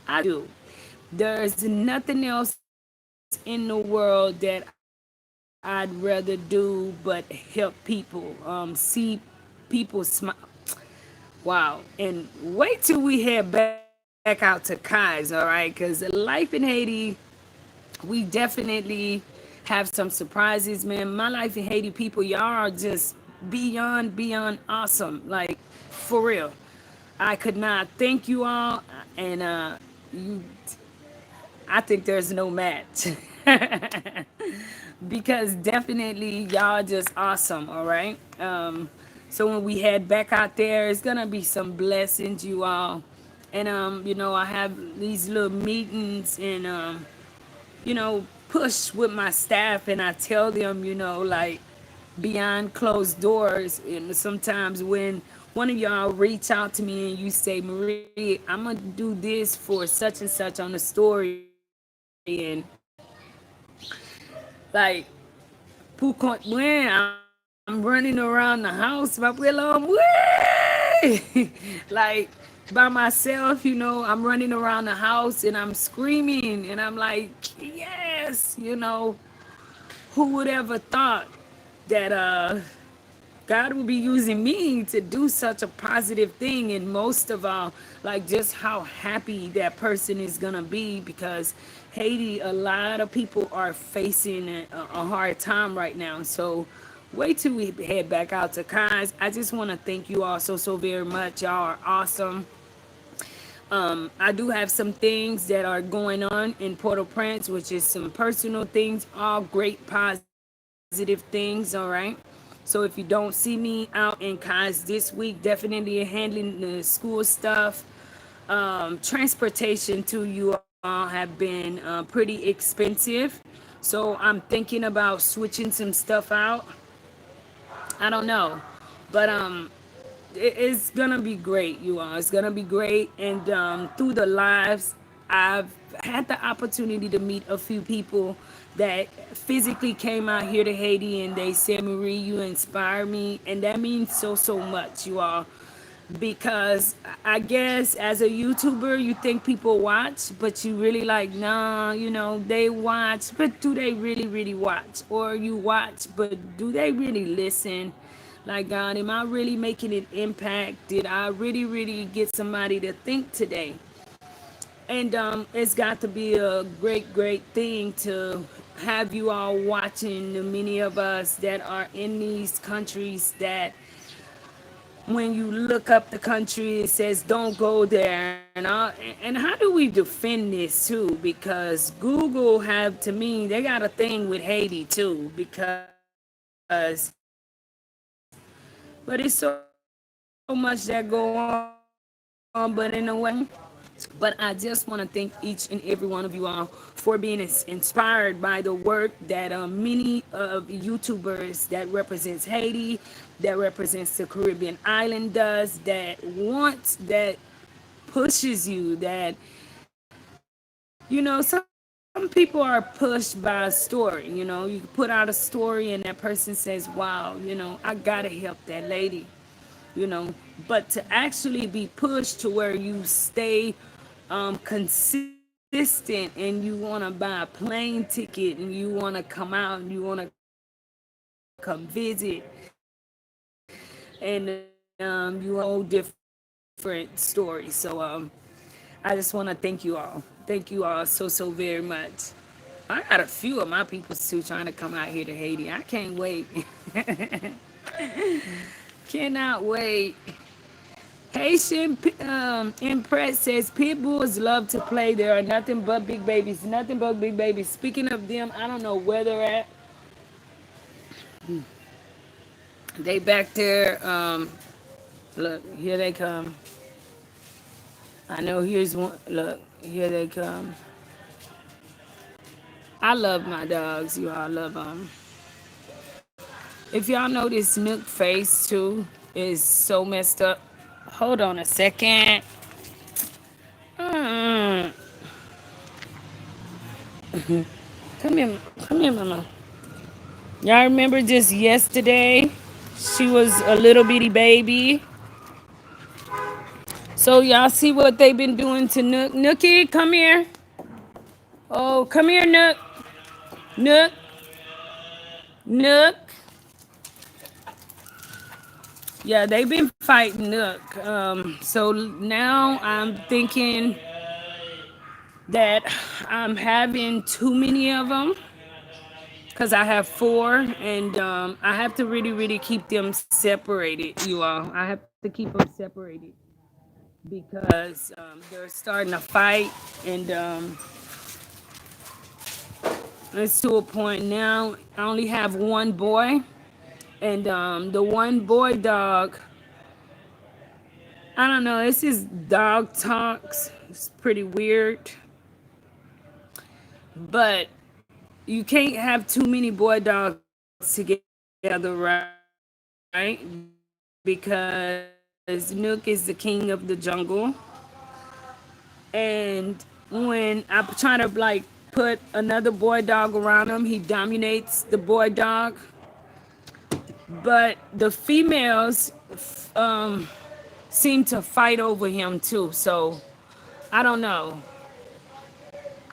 I do. There's nothing else in the world that I'd rather do but help people, see people smile. Wow. And wait till we head back out to Kai's, all right? Because life in Haiti, we definitely have some surprises, man. My life in Haiti, people, y'all are just beyond awesome. Like, for real. I could not thank you all, and you, I think there's no match. Because definitely y'all just awesome, all right? So when we head back out there, it's gonna be some blessings, you all. And I have these little meetings and push with my staff, and I tell them, like, beyond closed doors. And sometimes when one of y'all reach out to me and you say, Marie, I'm gonna do this for such and such on the story, and like, when I'm running around the house, like, by myself, I'm running around the house and I'm screaming and I'm like, yes, who would ever thought that God will be using me to do such a positive thing, and most of all, like, just how happy that person is gonna be, because Haiti, a lot of people are facing a hard time right now. So wait till we head back out to Kai's. I just want to thank you all so very much. Y'all are awesome. I do have some things that are going on in Port-au-Prince, which is some personal things, all great positive things, all right? So if you don't see me out in Kai's this week, definitely handling the school stuff. Transportation to you all have been pretty expensive. So I'm thinking about switching some stuff out. I don't know. But it's gonna be great, you all. It's gonna be great. And through the lives, I've had the opportunity to meet a few people that physically came out here to Haiti, and they said, Marie, you inspire me. And that means so much, you all. Because I guess as a YouTuber, you think people watch, but you really like, nah, they watch, but do they really watch? Or you watch, but do they really listen? Like, God, am I really making an impact? Did I really get somebody to think today? And it's got to be a great thing to have you all watching, the many of us that are in these countries that when you look up the country, it says don't go there. And how do we defend this too? Because Google have, to me, they got a thing with Haiti too, because But it's so much that go on, but in a way. But I just want to thank each and every one of you all for being inspired by the work that many of YouTubers that represents Haiti, that represents the Caribbean island does, that wants, that pushes you, that some people are pushed by a story. You put out a story and that person says, wow, I gotta help that lady. But to actually be pushed to where you stay consistent and you want to buy a plane ticket and you want to come out and you want to come visit and you want to share your story, you have a whole different story. So I just want to thank you all so very much. I got a few of my people too trying to come out here to Haiti. I can't wait. Cannot wait. Haitian Impress says pit bulls love to play. There are nothing but big babies. Nothing but big babies. Speaking of them, I don't know where they're at. They back there. Look, here they come. I know here's one. Look, here they come. I love my dogs. You all love them. If y'all know this Nook face too is so messed up. Hold on a second. Mm. Come here, mama. Y'all remember just yesterday, she was a little bitty baby. So y'all see what they've been doing to Nook. Nookie, come here. Oh, come here, Nook. Nook. Nook. Yeah, they've been fighting Nook. So now I'm thinking that I'm having too many of them because I have four, and I have to really keep them separated, you all. I have to keep them separated because they're starting to fight, and it's to a point now. I only have one boy, and the one boy dog, I don't know, it's his dog talks. It's pretty weird, but you can't have too many boy dogs together, right? Because Nook is the king of the jungle. And when I try to put another boy dog around him, he dominates the boy dog. But the females um, seem to fight over him too. So I don't know.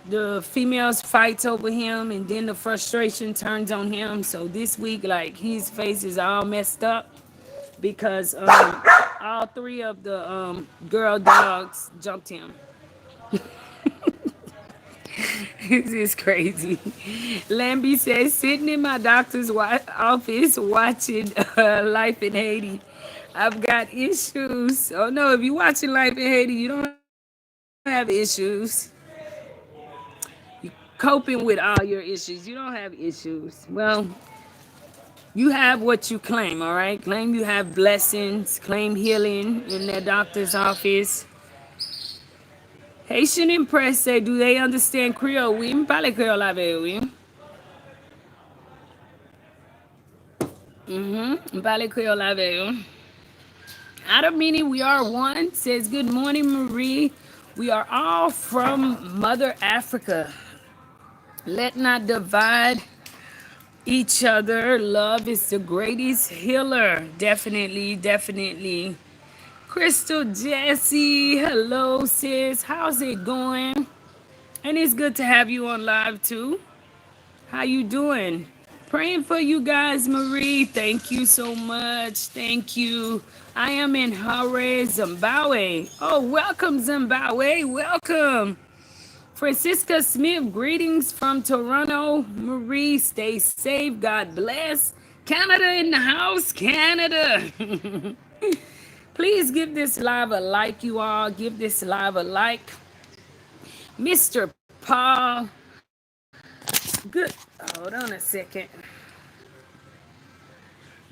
The females fights over him, and then the frustration turns on him. So this week, like, his face is all messed up because all three of the girl dogs jumped him. This is crazy. Lambie says, sitting in my doctor's office watching Life in Haiti. I've got issues. Oh no, if you're watching Life in Haiti, you don't have issues. Coping with all your issues. You don't have issues. Well, you have what you claim, all right? Claim you have blessings, claim healing in their doctor's office. Haitian Impress say, do they understand Creole? Oui, me parle Creole avec, oui. Me parle Creole avec, oui. Out of many, we are one. Says, good morning, Marie. We are all from Mother Africa. Let not divide each other. Love is the greatest healer. Definitely. Crystal Jessie, hello, sis. How's it going? And it's good to have you on live too. How you doing? Praying for you guys, Marie. Thank you so much. Thank you. I am in Harare, Zimbabwe. Oh, welcome, Zimbabwe. Welcome. Francisca Smith, greetings from Toronto. Marie, stay safe. God bless. Canada in the house. Canada. Please give this live a like, you all. Give this live a like. Mr. Paul. Good. Hold on a second.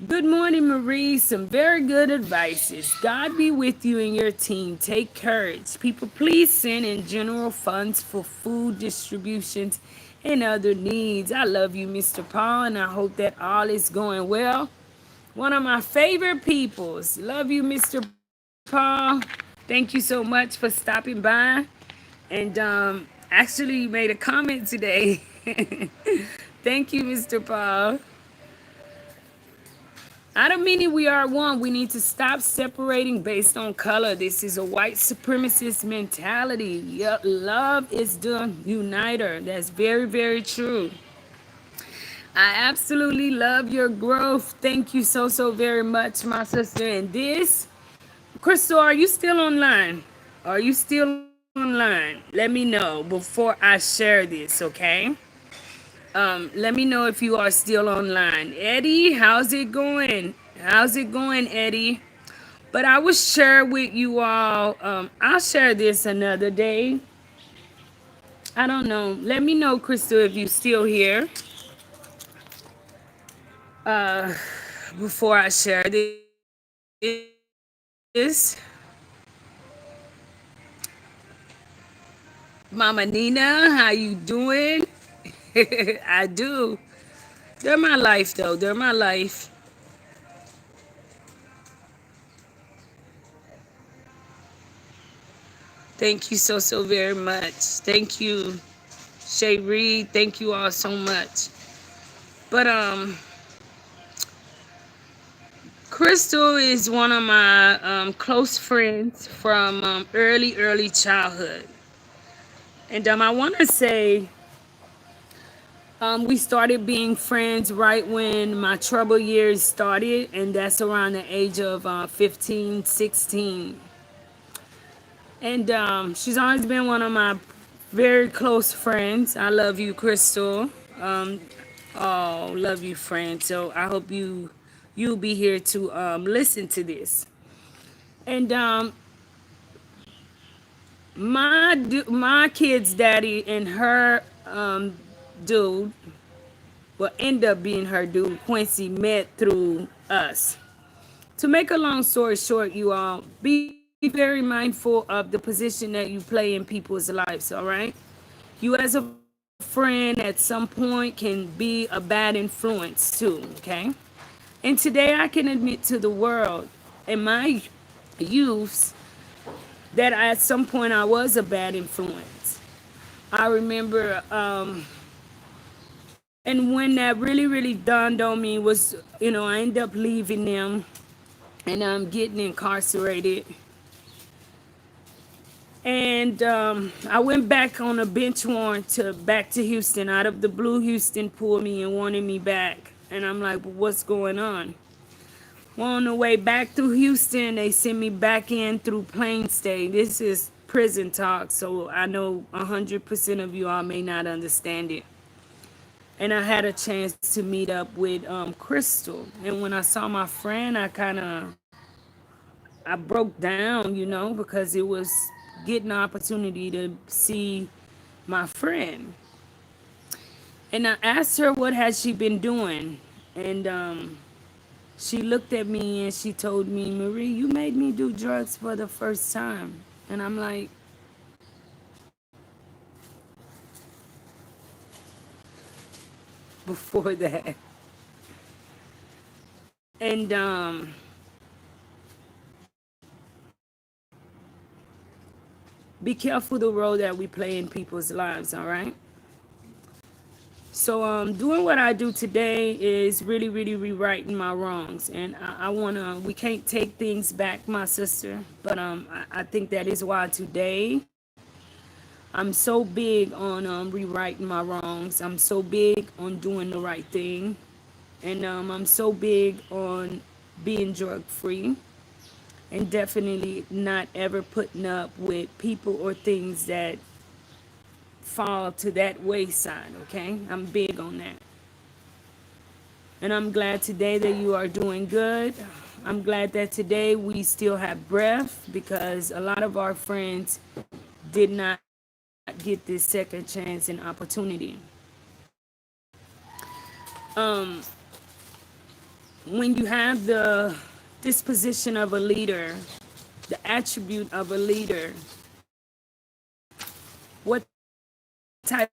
Good morning, Marie. Some very good advices. God be with you and your team. Take courage. People, please send in general funds for food distributions and other needs. I love you, Mr. Paul, and I hope that all is going well. One of my favorite peoples. Love you, Mr. Paul. Thank you so much for stopping by. And actually, you made a comment today. Thank you, Mr. Paul. Out of many, we are one. We need to stop separating based on color. This is a white supremacist mentality. Yep, love is the uniter. That's very, very true. I absolutely love your growth. Thank you so, so very much, my sister. And this, Crystal, are you still online? Are you still online? Let me know before I share this, okay? Let me know if you are still online. Eddie, how's it going? How's it going, Eddie? But I will share with you all. I'll share this another day. I don't know. Let me know, Crystal, if you still here. Uh, Before I share this, Mama Nina, how you doing? I do. They're my life, though. They're my life. Thank you so, so very much. Thank you, Shay Reed. Thank you all so much. But Crystal is one of my close friends from early childhood, and I want to say we started being friends right when my trouble years started, and that's around the age of 15, 16. And she's always been one of my very close friends. I love you, Crystal. Um, oh, love you, friend. So I hope you'll be here to listen to this. And my kid's daddy and her dude, well, end up being her dude, Quincy, met through us. To make a long story short, you all be very mindful of the position that you play in people's lives, all right? You as a friend at some point can be a bad influence too, okay? And today I can admit to the world in my youth that at some point I was a bad influence. I remember, and when that really dawned on me was, I ended up leaving them and I'm getting incarcerated. And I went back on a bench warrant to back to Houston. Out of the blue, Houston pulled me and wanted me back. And I'm like, well, what's going on? Well, on the way back through Houston, they sent me back in through Plain State. This is prison talk, so I know 100% of you all may not understand it. And I had a chance to meet up with Crystal. And when I saw my friend, I broke down, because it was getting the opportunity to see my friend. And I asked her what has she been doing. And she looked at me and she told me, Marie, you made me do drugs for the first time. And I'm like, before that. And be careful the role that we play in people's lives, all right? So doing what I do today is really rewriting my wrongs. And I wanna, we can't take things back, my sister, but I think that is why today I'm so big on rewriting my wrongs. I'm so big on doing the right thing. And I'm so big on being drug free and definitely not ever putting up with people or things that fall to that wayside, okay? I'm big on that. And I'm glad today that you are doing good. I'm glad that today we still have breath because a lot of our friends did not get this second chance and opportunity. Um, when you have the disposition of a leader, the attribute of a leader, what type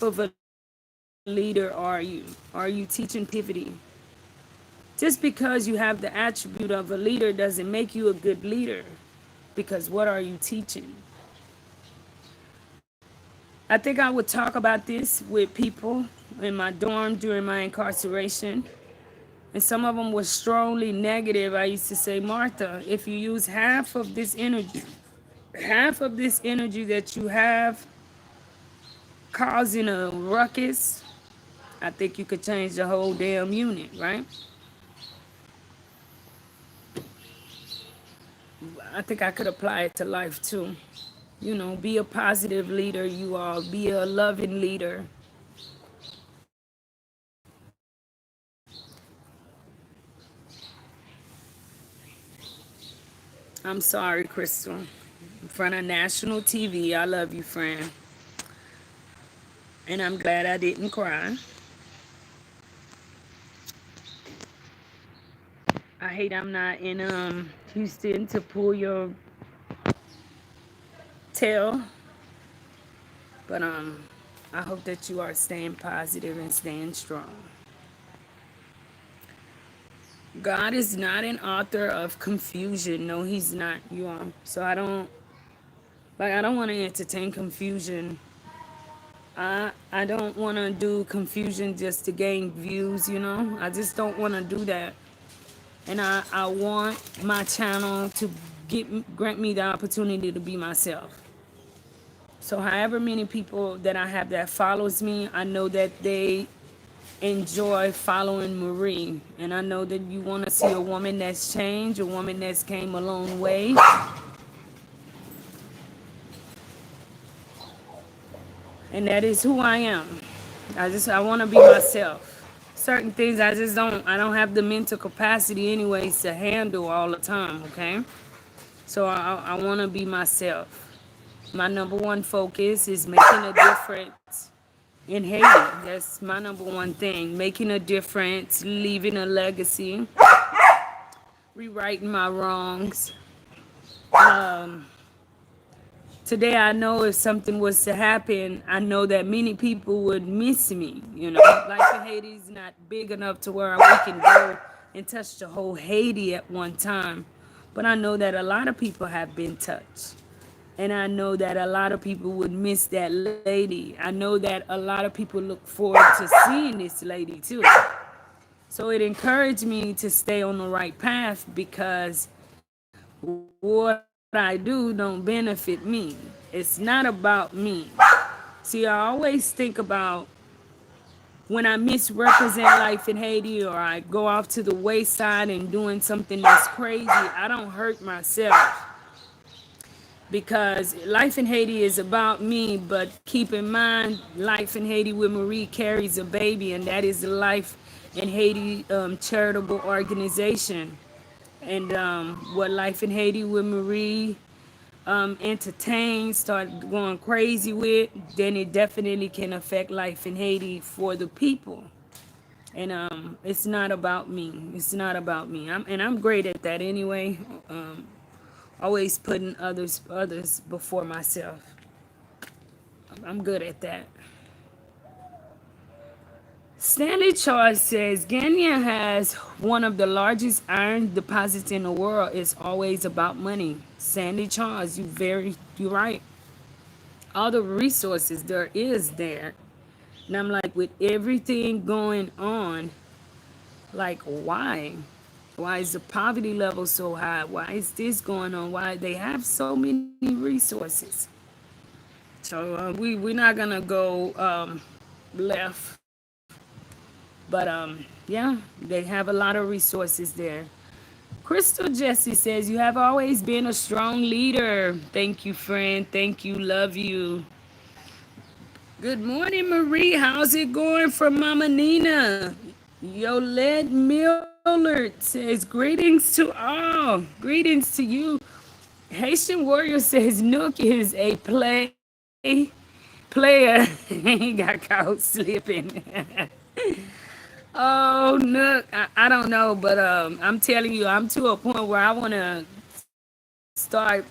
of a leader are you? Are you teaching pivity? Just because you have the attribute of a leader doesn't make you a good leader, because what are you teaching? I think I would talk about this with people in my dorm during my incarceration, and some of them were strongly negative. I used to say, Martha, if you use half of this energy that you have causing a ruckus, I think you could change the whole damn unit, right? I think I could apply it to life too. You know, be a positive leader, you all, be a loving leader. I'm sorry, Crystal. In front of national TV, I love you, friend. And I'm glad I didn't cry. I hate I'm not in Houston to pull your tail, but I hope that you are staying positive and staying strong. God is not an author of confusion. No, he's not. You are. So I don't want to entertain confusion. I don't want to do confusion just to gain views, you know? I just don't want to do that. And I want my channel to grant me the opportunity to be myself. So however many people that I have that follows me, I know that they enjoy following Marie. And I know that you want to see a woman that's changed, a woman that's came a long way. And that is who I am. I want to be myself. Certain things I don't have the mental capacity anyways to handle all the time, okay? So I want to be myself. My number one focus is making a difference in Haiti. That's my number one thing. Making a difference, leaving a legacy, rewriting my wrongs. Today I know if something was to happen, I know that many people would miss me. You know, life in Haiti is not big enough to where we can go and touch the whole Haiti at one time. But I know that a lot of people have been touched. And I know that a lot of people would miss that lady. I know that a lot of people look forward to seeing this lady too. So it encouraged me to stay on the right path because what I do don't benefit me. It's not about me. See, I always think about when I misrepresent life in Haiti or I go off to the wayside and doing something that's crazy, I don't hurt myself. Because life in Haiti is about me, but keep in mind, life in Haiti with Marie carries a baby, and that is the Life in Haiti charitable organization. And what Life in Haiti with Marie entertain, start going crazy with, then it definitely can affect life in Haiti for the people. And it's not about me. It's not about me. I'm great at that anyway. Always putting others before myself. I'm good at that. Stanley Charles says Ghana has one of the largest iron deposits in the world. It's always about money. Sandy Charles, you're right. All the resources there is there. And I'm like, with everything going on, like why? Why is the poverty level so high? Why is this going on? Why they have so many resources? So we're not gonna go left, but yeah, they have a lot of resources there. Crystal Jesse says you have always been a strong leader. Thank you, friend. Thank you. Love you. Good morning, Marie. How's it going from Mama Nina? Yolette Millard says greetings to all. Greetings to you. Haitian Warrior says Nook is a player. He got caught slipping. Oh, Nook, I don't know, but I'm telling you, I'm to a point where I want to start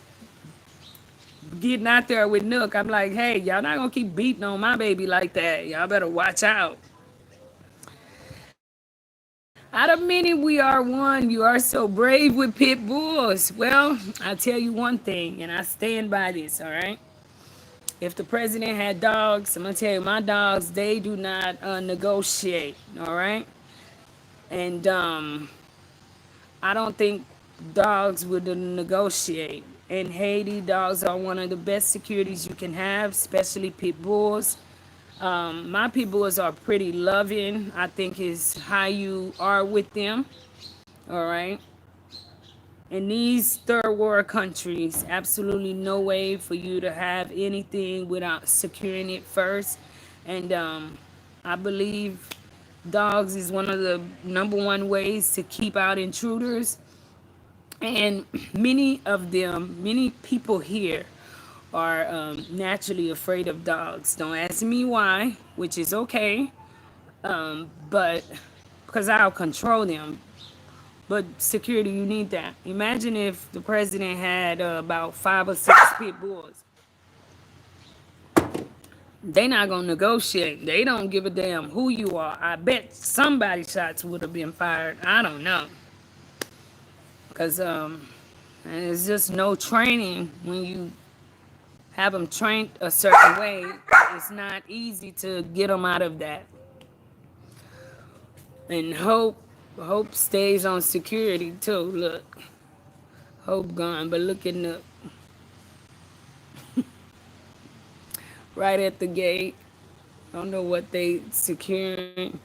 getting out there with Nook. I'm like, hey, y'all not gonna keep beating on my baby like that. Y'all better watch out. Out of many, we are one. You are so brave with pit bulls. Well, I'll tell you one thing, and I stand by this, all right? If the president had dogs, I'm gonna tell you, my dogs, they do not negotiate, all right? And I don't think dogs would negotiate. In Haiti, dogs are one of the best securities you can have, especially pit bulls. My pit bulls are pretty loving. I think is how you are with them. All right. In these third world countries, absolutely no way for you to have anything without securing it first. And I believe dogs is one of the number one ways to keep out intruders. And many people here are naturally afraid of dogs. Don't ask me why, which is okay, but because I'll control them. But security, you need that. Imagine if the president had about 5 or 6 pit bulls. They not gonna negotiate. They don't give a damn who you are. I bet somebody shots would have been fired. I don't know, cause there's just no training when you have them trained a certain way. It's not easy to get them out of that. And hope stays on security too. Look, hope gone, but look at the right at the gate. I don't know what they securing.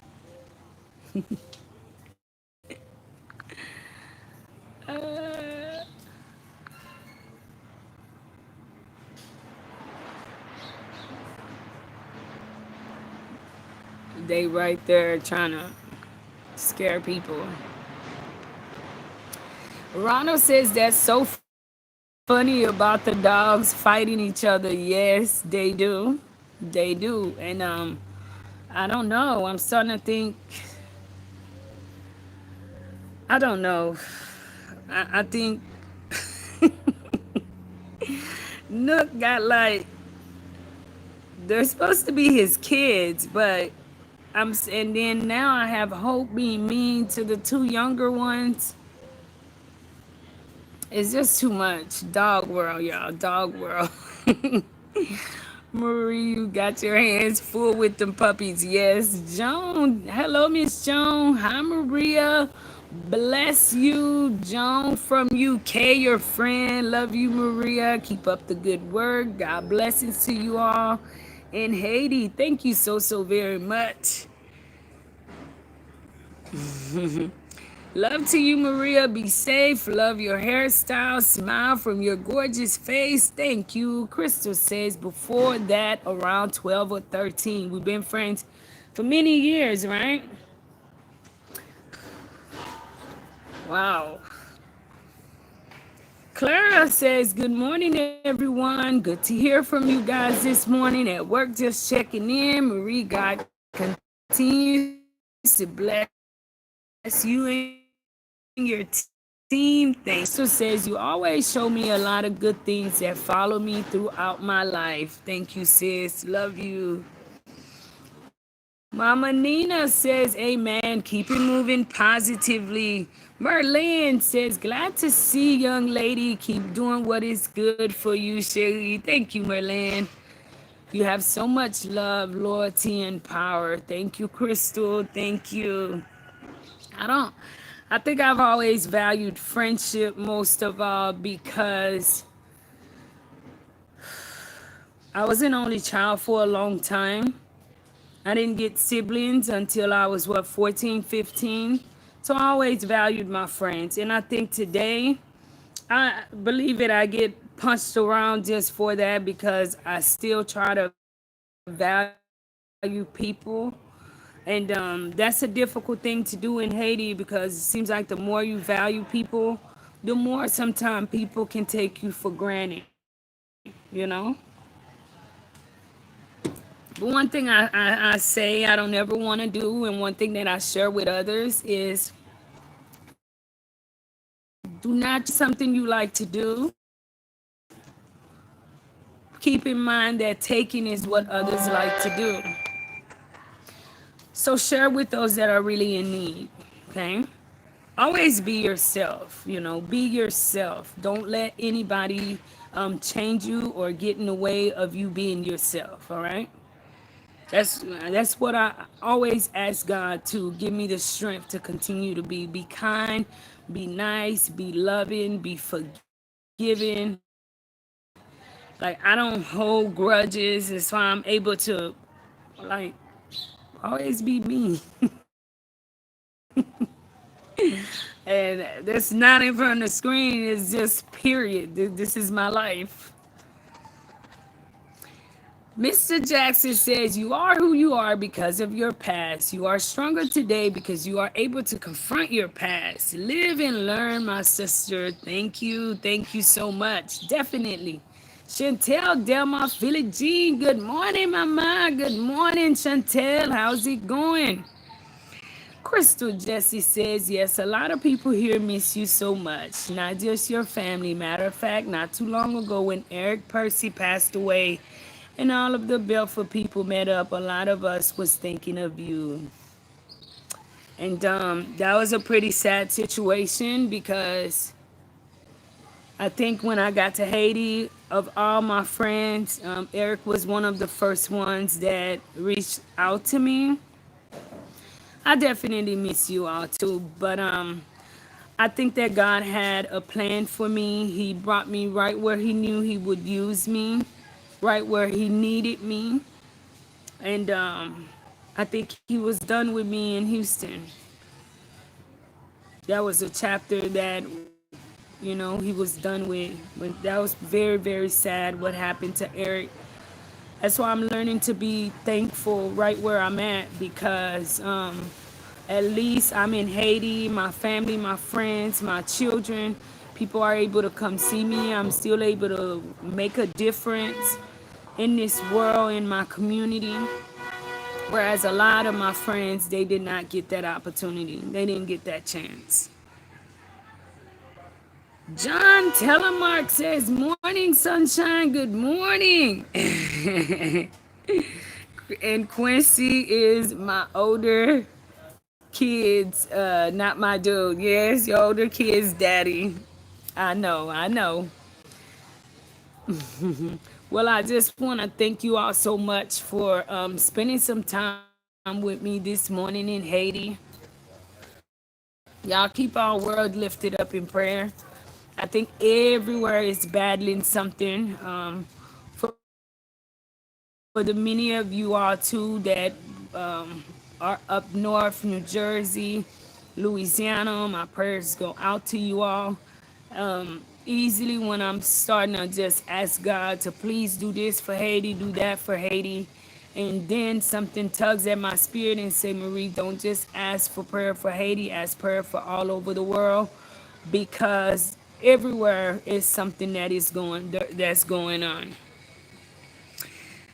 They right there trying to scare people. Ronald says that's so funny about the dogs fighting each other. Yes, they do. They do. And I don't know. I'm starting to think I don't know. I think Nook got like they're supposed to be his kids, but and then now I have Hope being mean to the 2 younger ones. It's just too much. Dog world, y'all. Dog world. Marie, you got your hands full with them puppies. Yes, Joan. Hello, Miss Joan. Hi, Maria. Bless you, Joan from UK, your friend. Love you, Maria. Keep up the good work. God blessings to you all. In Haiti, thank you so very much. Love to you, Maria. Be safe. Love your hairstyle. Smile from your gorgeous face. Thank you. Crystal says before that, around 12 or 13. We've been friends for many years, right? Wow. Clara says, good morning, everyone. Good to hear from you guys this morning at work. Just checking in. Marie, God continues to bless you and your team. Thanks. So says, you always show me a lot of good things that follow me throughout my life. Thank you, sis. Love you. Mama Nina says, amen. Keep it moving positively. Merlin says, glad to see young lady. Keep doing what is good for you, Sherry. Thank you, Merlin. You have so much love, loyalty, and power. Thank you, Crystal. Thank you. I think I've always valued friendship most of all because I was an only child for a long time. I didn't get siblings until I was, 14, 15. So I always valued my friends. And I think today, I believe it, I get punched around just for that because I still try to value people. And that's a difficult thing to do in Haiti because it seems like the more you value people, the more sometimes people can take you for granted, you know? But one thing I say I don't ever want to do, and one thing that I share with others is do not something you like to do. Keep in mind that taking is what others like to do. So share with those that are really in need. Okay? Always be yourself, be yourself. Don't let anybody change you or get in the way of you being yourself. All right? That's what I always ask God to give me the strength to continue to be kind, be nice, be loving, be forgiving. Like I don't hold grudges, and so I'm able to like always be me. And that's not in front of the screen, it's just period. This is my life. Mr. Jackson says, you are who you are because of your past. You are stronger today because you are able to confront your past. Live and learn, my sister. Thank you. Thank you so much. Definitely. Chantel Delma Philly Jean. Good morning, mama. Good morning, Chantel. How's it going? Crystal Jesse says, yes, a lot of people here miss you so much. Not just your family. Matter of fact, not too long ago when Eric Percy passed away and all of the Belfort people met up, a lot of us was thinking of you. And that was a pretty sad situation because I think when I got to Haiti, of all my friends, Eric was one of the first ones that reached out to me. I definitely miss you all too, but I think that God had a plan for me. He brought me right where he knew he would use me, right where he needed me. And I think he was done with me in Houston. That was a chapter that, he was done with. But that was very, very sad what happened to Eric. That's why I'm learning to be thankful right where I'm at because at least I'm in Haiti, my family, my friends, my children. People are able to come see me. I'm still able to make a difference in this world, in my community. Whereas a lot of my friends, they did not get that opportunity. They didn't get that chance. John Telemark says, morning, sunshine, good morning. And Quincy is my older kids, not my dude. Yes, your older kids, daddy. I know, I know. Well, I just want to thank you all so much for spending some time with me this morning in Haiti. Y'all keep our world lifted up in prayer. I think everywhere is battling something. For the many of you all too that are up north, New Jersey, Louisiana, my prayers go out to you all. Easily when I'm starting to just ask God to please do this for Haiti, do that for Haiti. And then something tugs at my spirit and say, Marie, don't just ask for prayer for Haiti, ask prayer for all over the world because everywhere is something that's going on.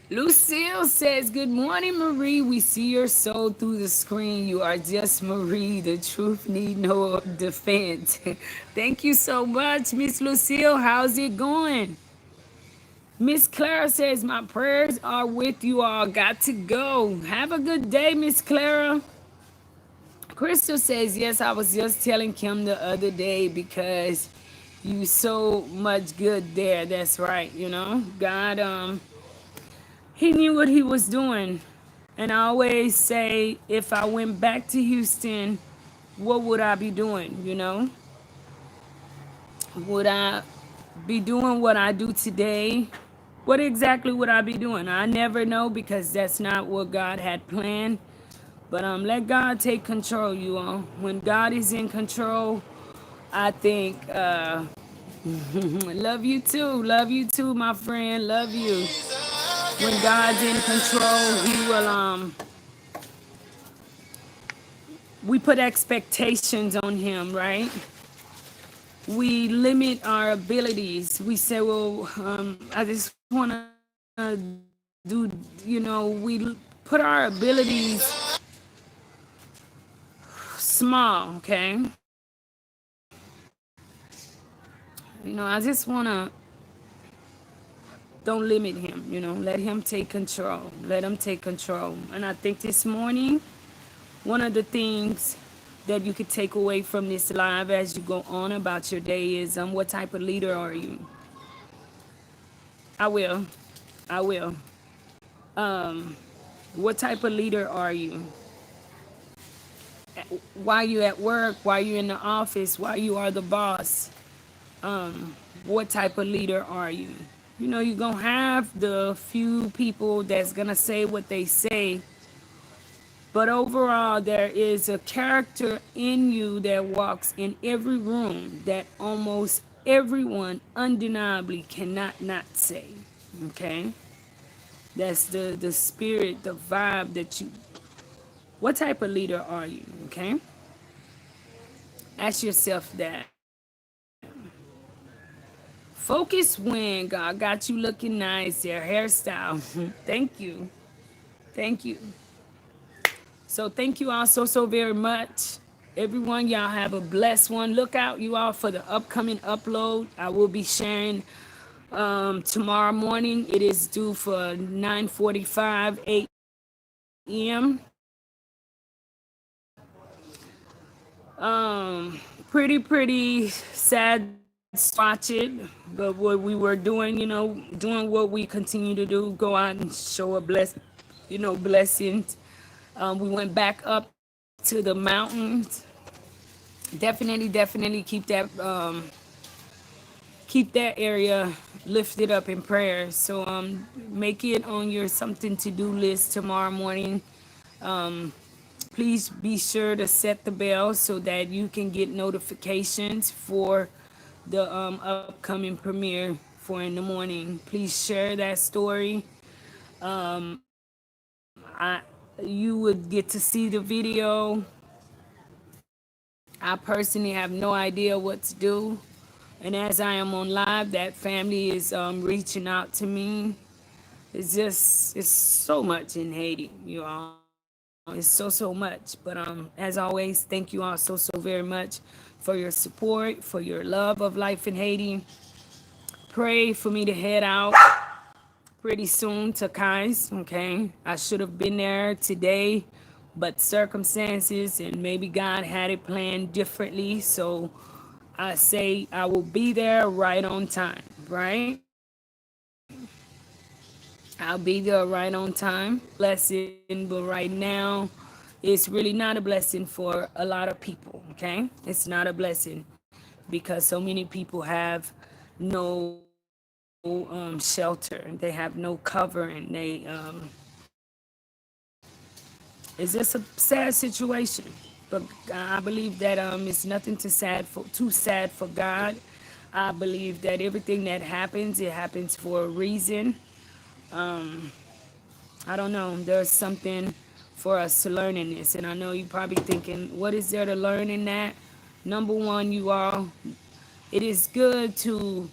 Lucille says, good morning, Marie. We see your soul through the screen. You are just Marie. The truth need no defense. Thank you so much, Miss Lucille. How's it going? Miss Clara says, my prayers are with you all. Got to go. Have a good day, Miss Clara. Crystal says, yes, I was just telling Kim the other day because you so much good there. That's right. God, he knew what he was doing. And I always say, if I went back to Houston, what would I be doing? Would I be doing what I do today? What exactly would I be doing? I never know because that's not what God had planned. But let God take control, you all. When God is in control, I think, love you too, my friend, love you. When God's in control, he will, we put expectations on him, right? We limit our abilities. We say, well, I just want to do do, we put our abilities small, okay? I just want to, don't limit him, let him take control. Let him take control. And I think this morning, one of the things that you could take away from this live as you go on about your day is what type of leader are you? I will. I will. What type of leader are you? While you at work, while you in the office, while you are the boss, what type of leader are you? You're gonna have the few people that's gonna say what they say, but overall there is a character in you that walks in every room that almost everyone undeniably cannot not say. Okay? That's the spirit, the vibe that you, what type of leader are you? Okay? Ask yourself that. Focus when God got you looking nice, your hairstyle. Thank you. Thank you. So thank you all so very much. Everyone, y'all have a blessed one. Look out, you all, for the upcoming upload. I will be sharing tomorrow morning. It is due for 9:45 a.m. Pretty sad to watch it, but what we were doing, doing what we continue to do, go out and show a blessings. We went back up to the mountains. Definitely keep that area lifted up in prayer. So make it on your something to do list tomorrow morning. Please be sure to set the bell so that you can get notifications for the upcoming premiere for in the morning. Please share that story. I You would get to see the video. I personally have no idea what to do. And as I am on live, that family is reaching out to me. It's so much in Haiti, you all. It's so much. But as always, thank you all so very much for your support, for your love of life in Haiti. Pray for me to head out pretty soon to Kai's, okay? I should have been there today, but circumstances and maybe God had it planned differently. So I say I will be there right on time, right? I'll be there right on time. Blessing, but right now, it's really not a blessing for a lot of people, okay? It's not a blessing because so many people have no shelter. They have no covering. It's just a sad situation. But I believe that it's nothing too sad for God. I believe that everything that happens, it happens for a reason. I don't know. There's something for us to learn in this. And I know you're probably thinking, what is there to learn in that? Number one, you all, it is good to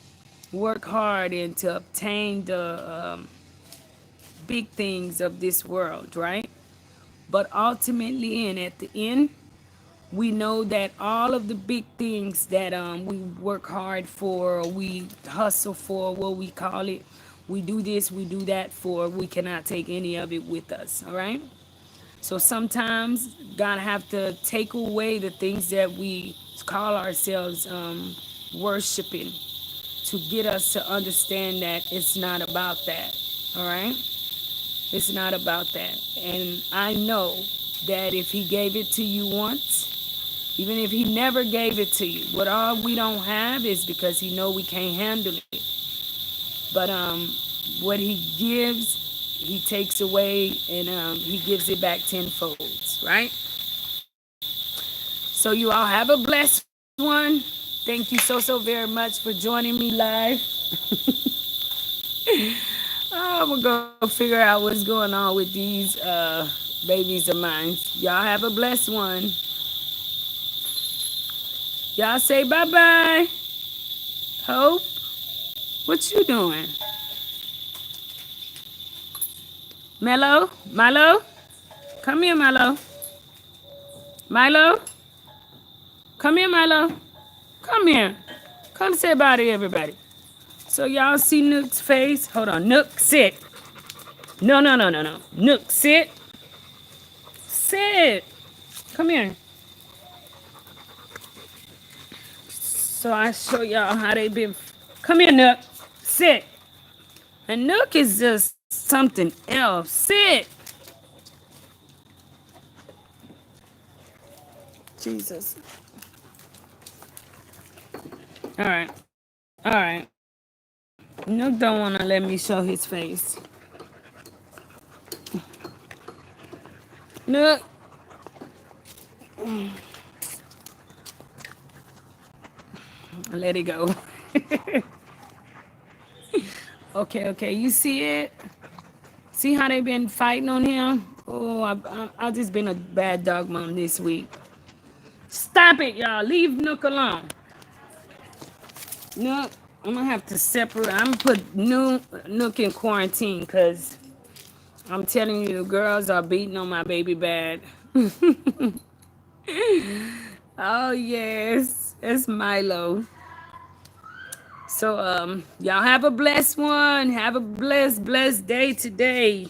work hard and to obtain the big things of this world, right? But ultimately, and at the end, we know that all of the big things that we work hard for, or we hustle for, what we call it, we do this, we do that for, we cannot take any of it with us, all right? So sometimes God have to take away the things that we call ourselves worshiping to get us to understand that it's not about that, all right? It's not about that. And I know that if he gave it to you once, even if he never gave it to you, what all we don't have is because he know we can't handle it. But what he gives, he takes away, and he gives it back tenfold, right? So you all have a blessed one. Thank you so very much for joining me live. I'm gonna go figure out what's going on with these babies of mine. Y'all have a blessed one. Y'all say bye-bye. Hope, what you doing? Mello, Milo, come here, Milo. Milo, come here, Milo. Come here. Come say bye to everybody. So y'all see Nook's face? Hold on. Nook, sit. No, no, no, no, no. Nook, sit. Sit. Come here. So I show y'all how they been. Come here, Nook. Sit. And Nook is just something else. Sit. Jesus. All right. All right. Nook don't want to let me show his face. Nook. Let it go. Okay, okay. You see it? See how they been fighting on him? Oh, I just been a bad dog mom this week. Stop it, y'all. Leave Nook alone. Nook, I'm gonna have to separate. I'm gonna put Nook in quarantine because I'm telling you, the girls are beating on my baby bad. Oh yes, it's Milo. So y'all have a blessed one. Have a blessed day today.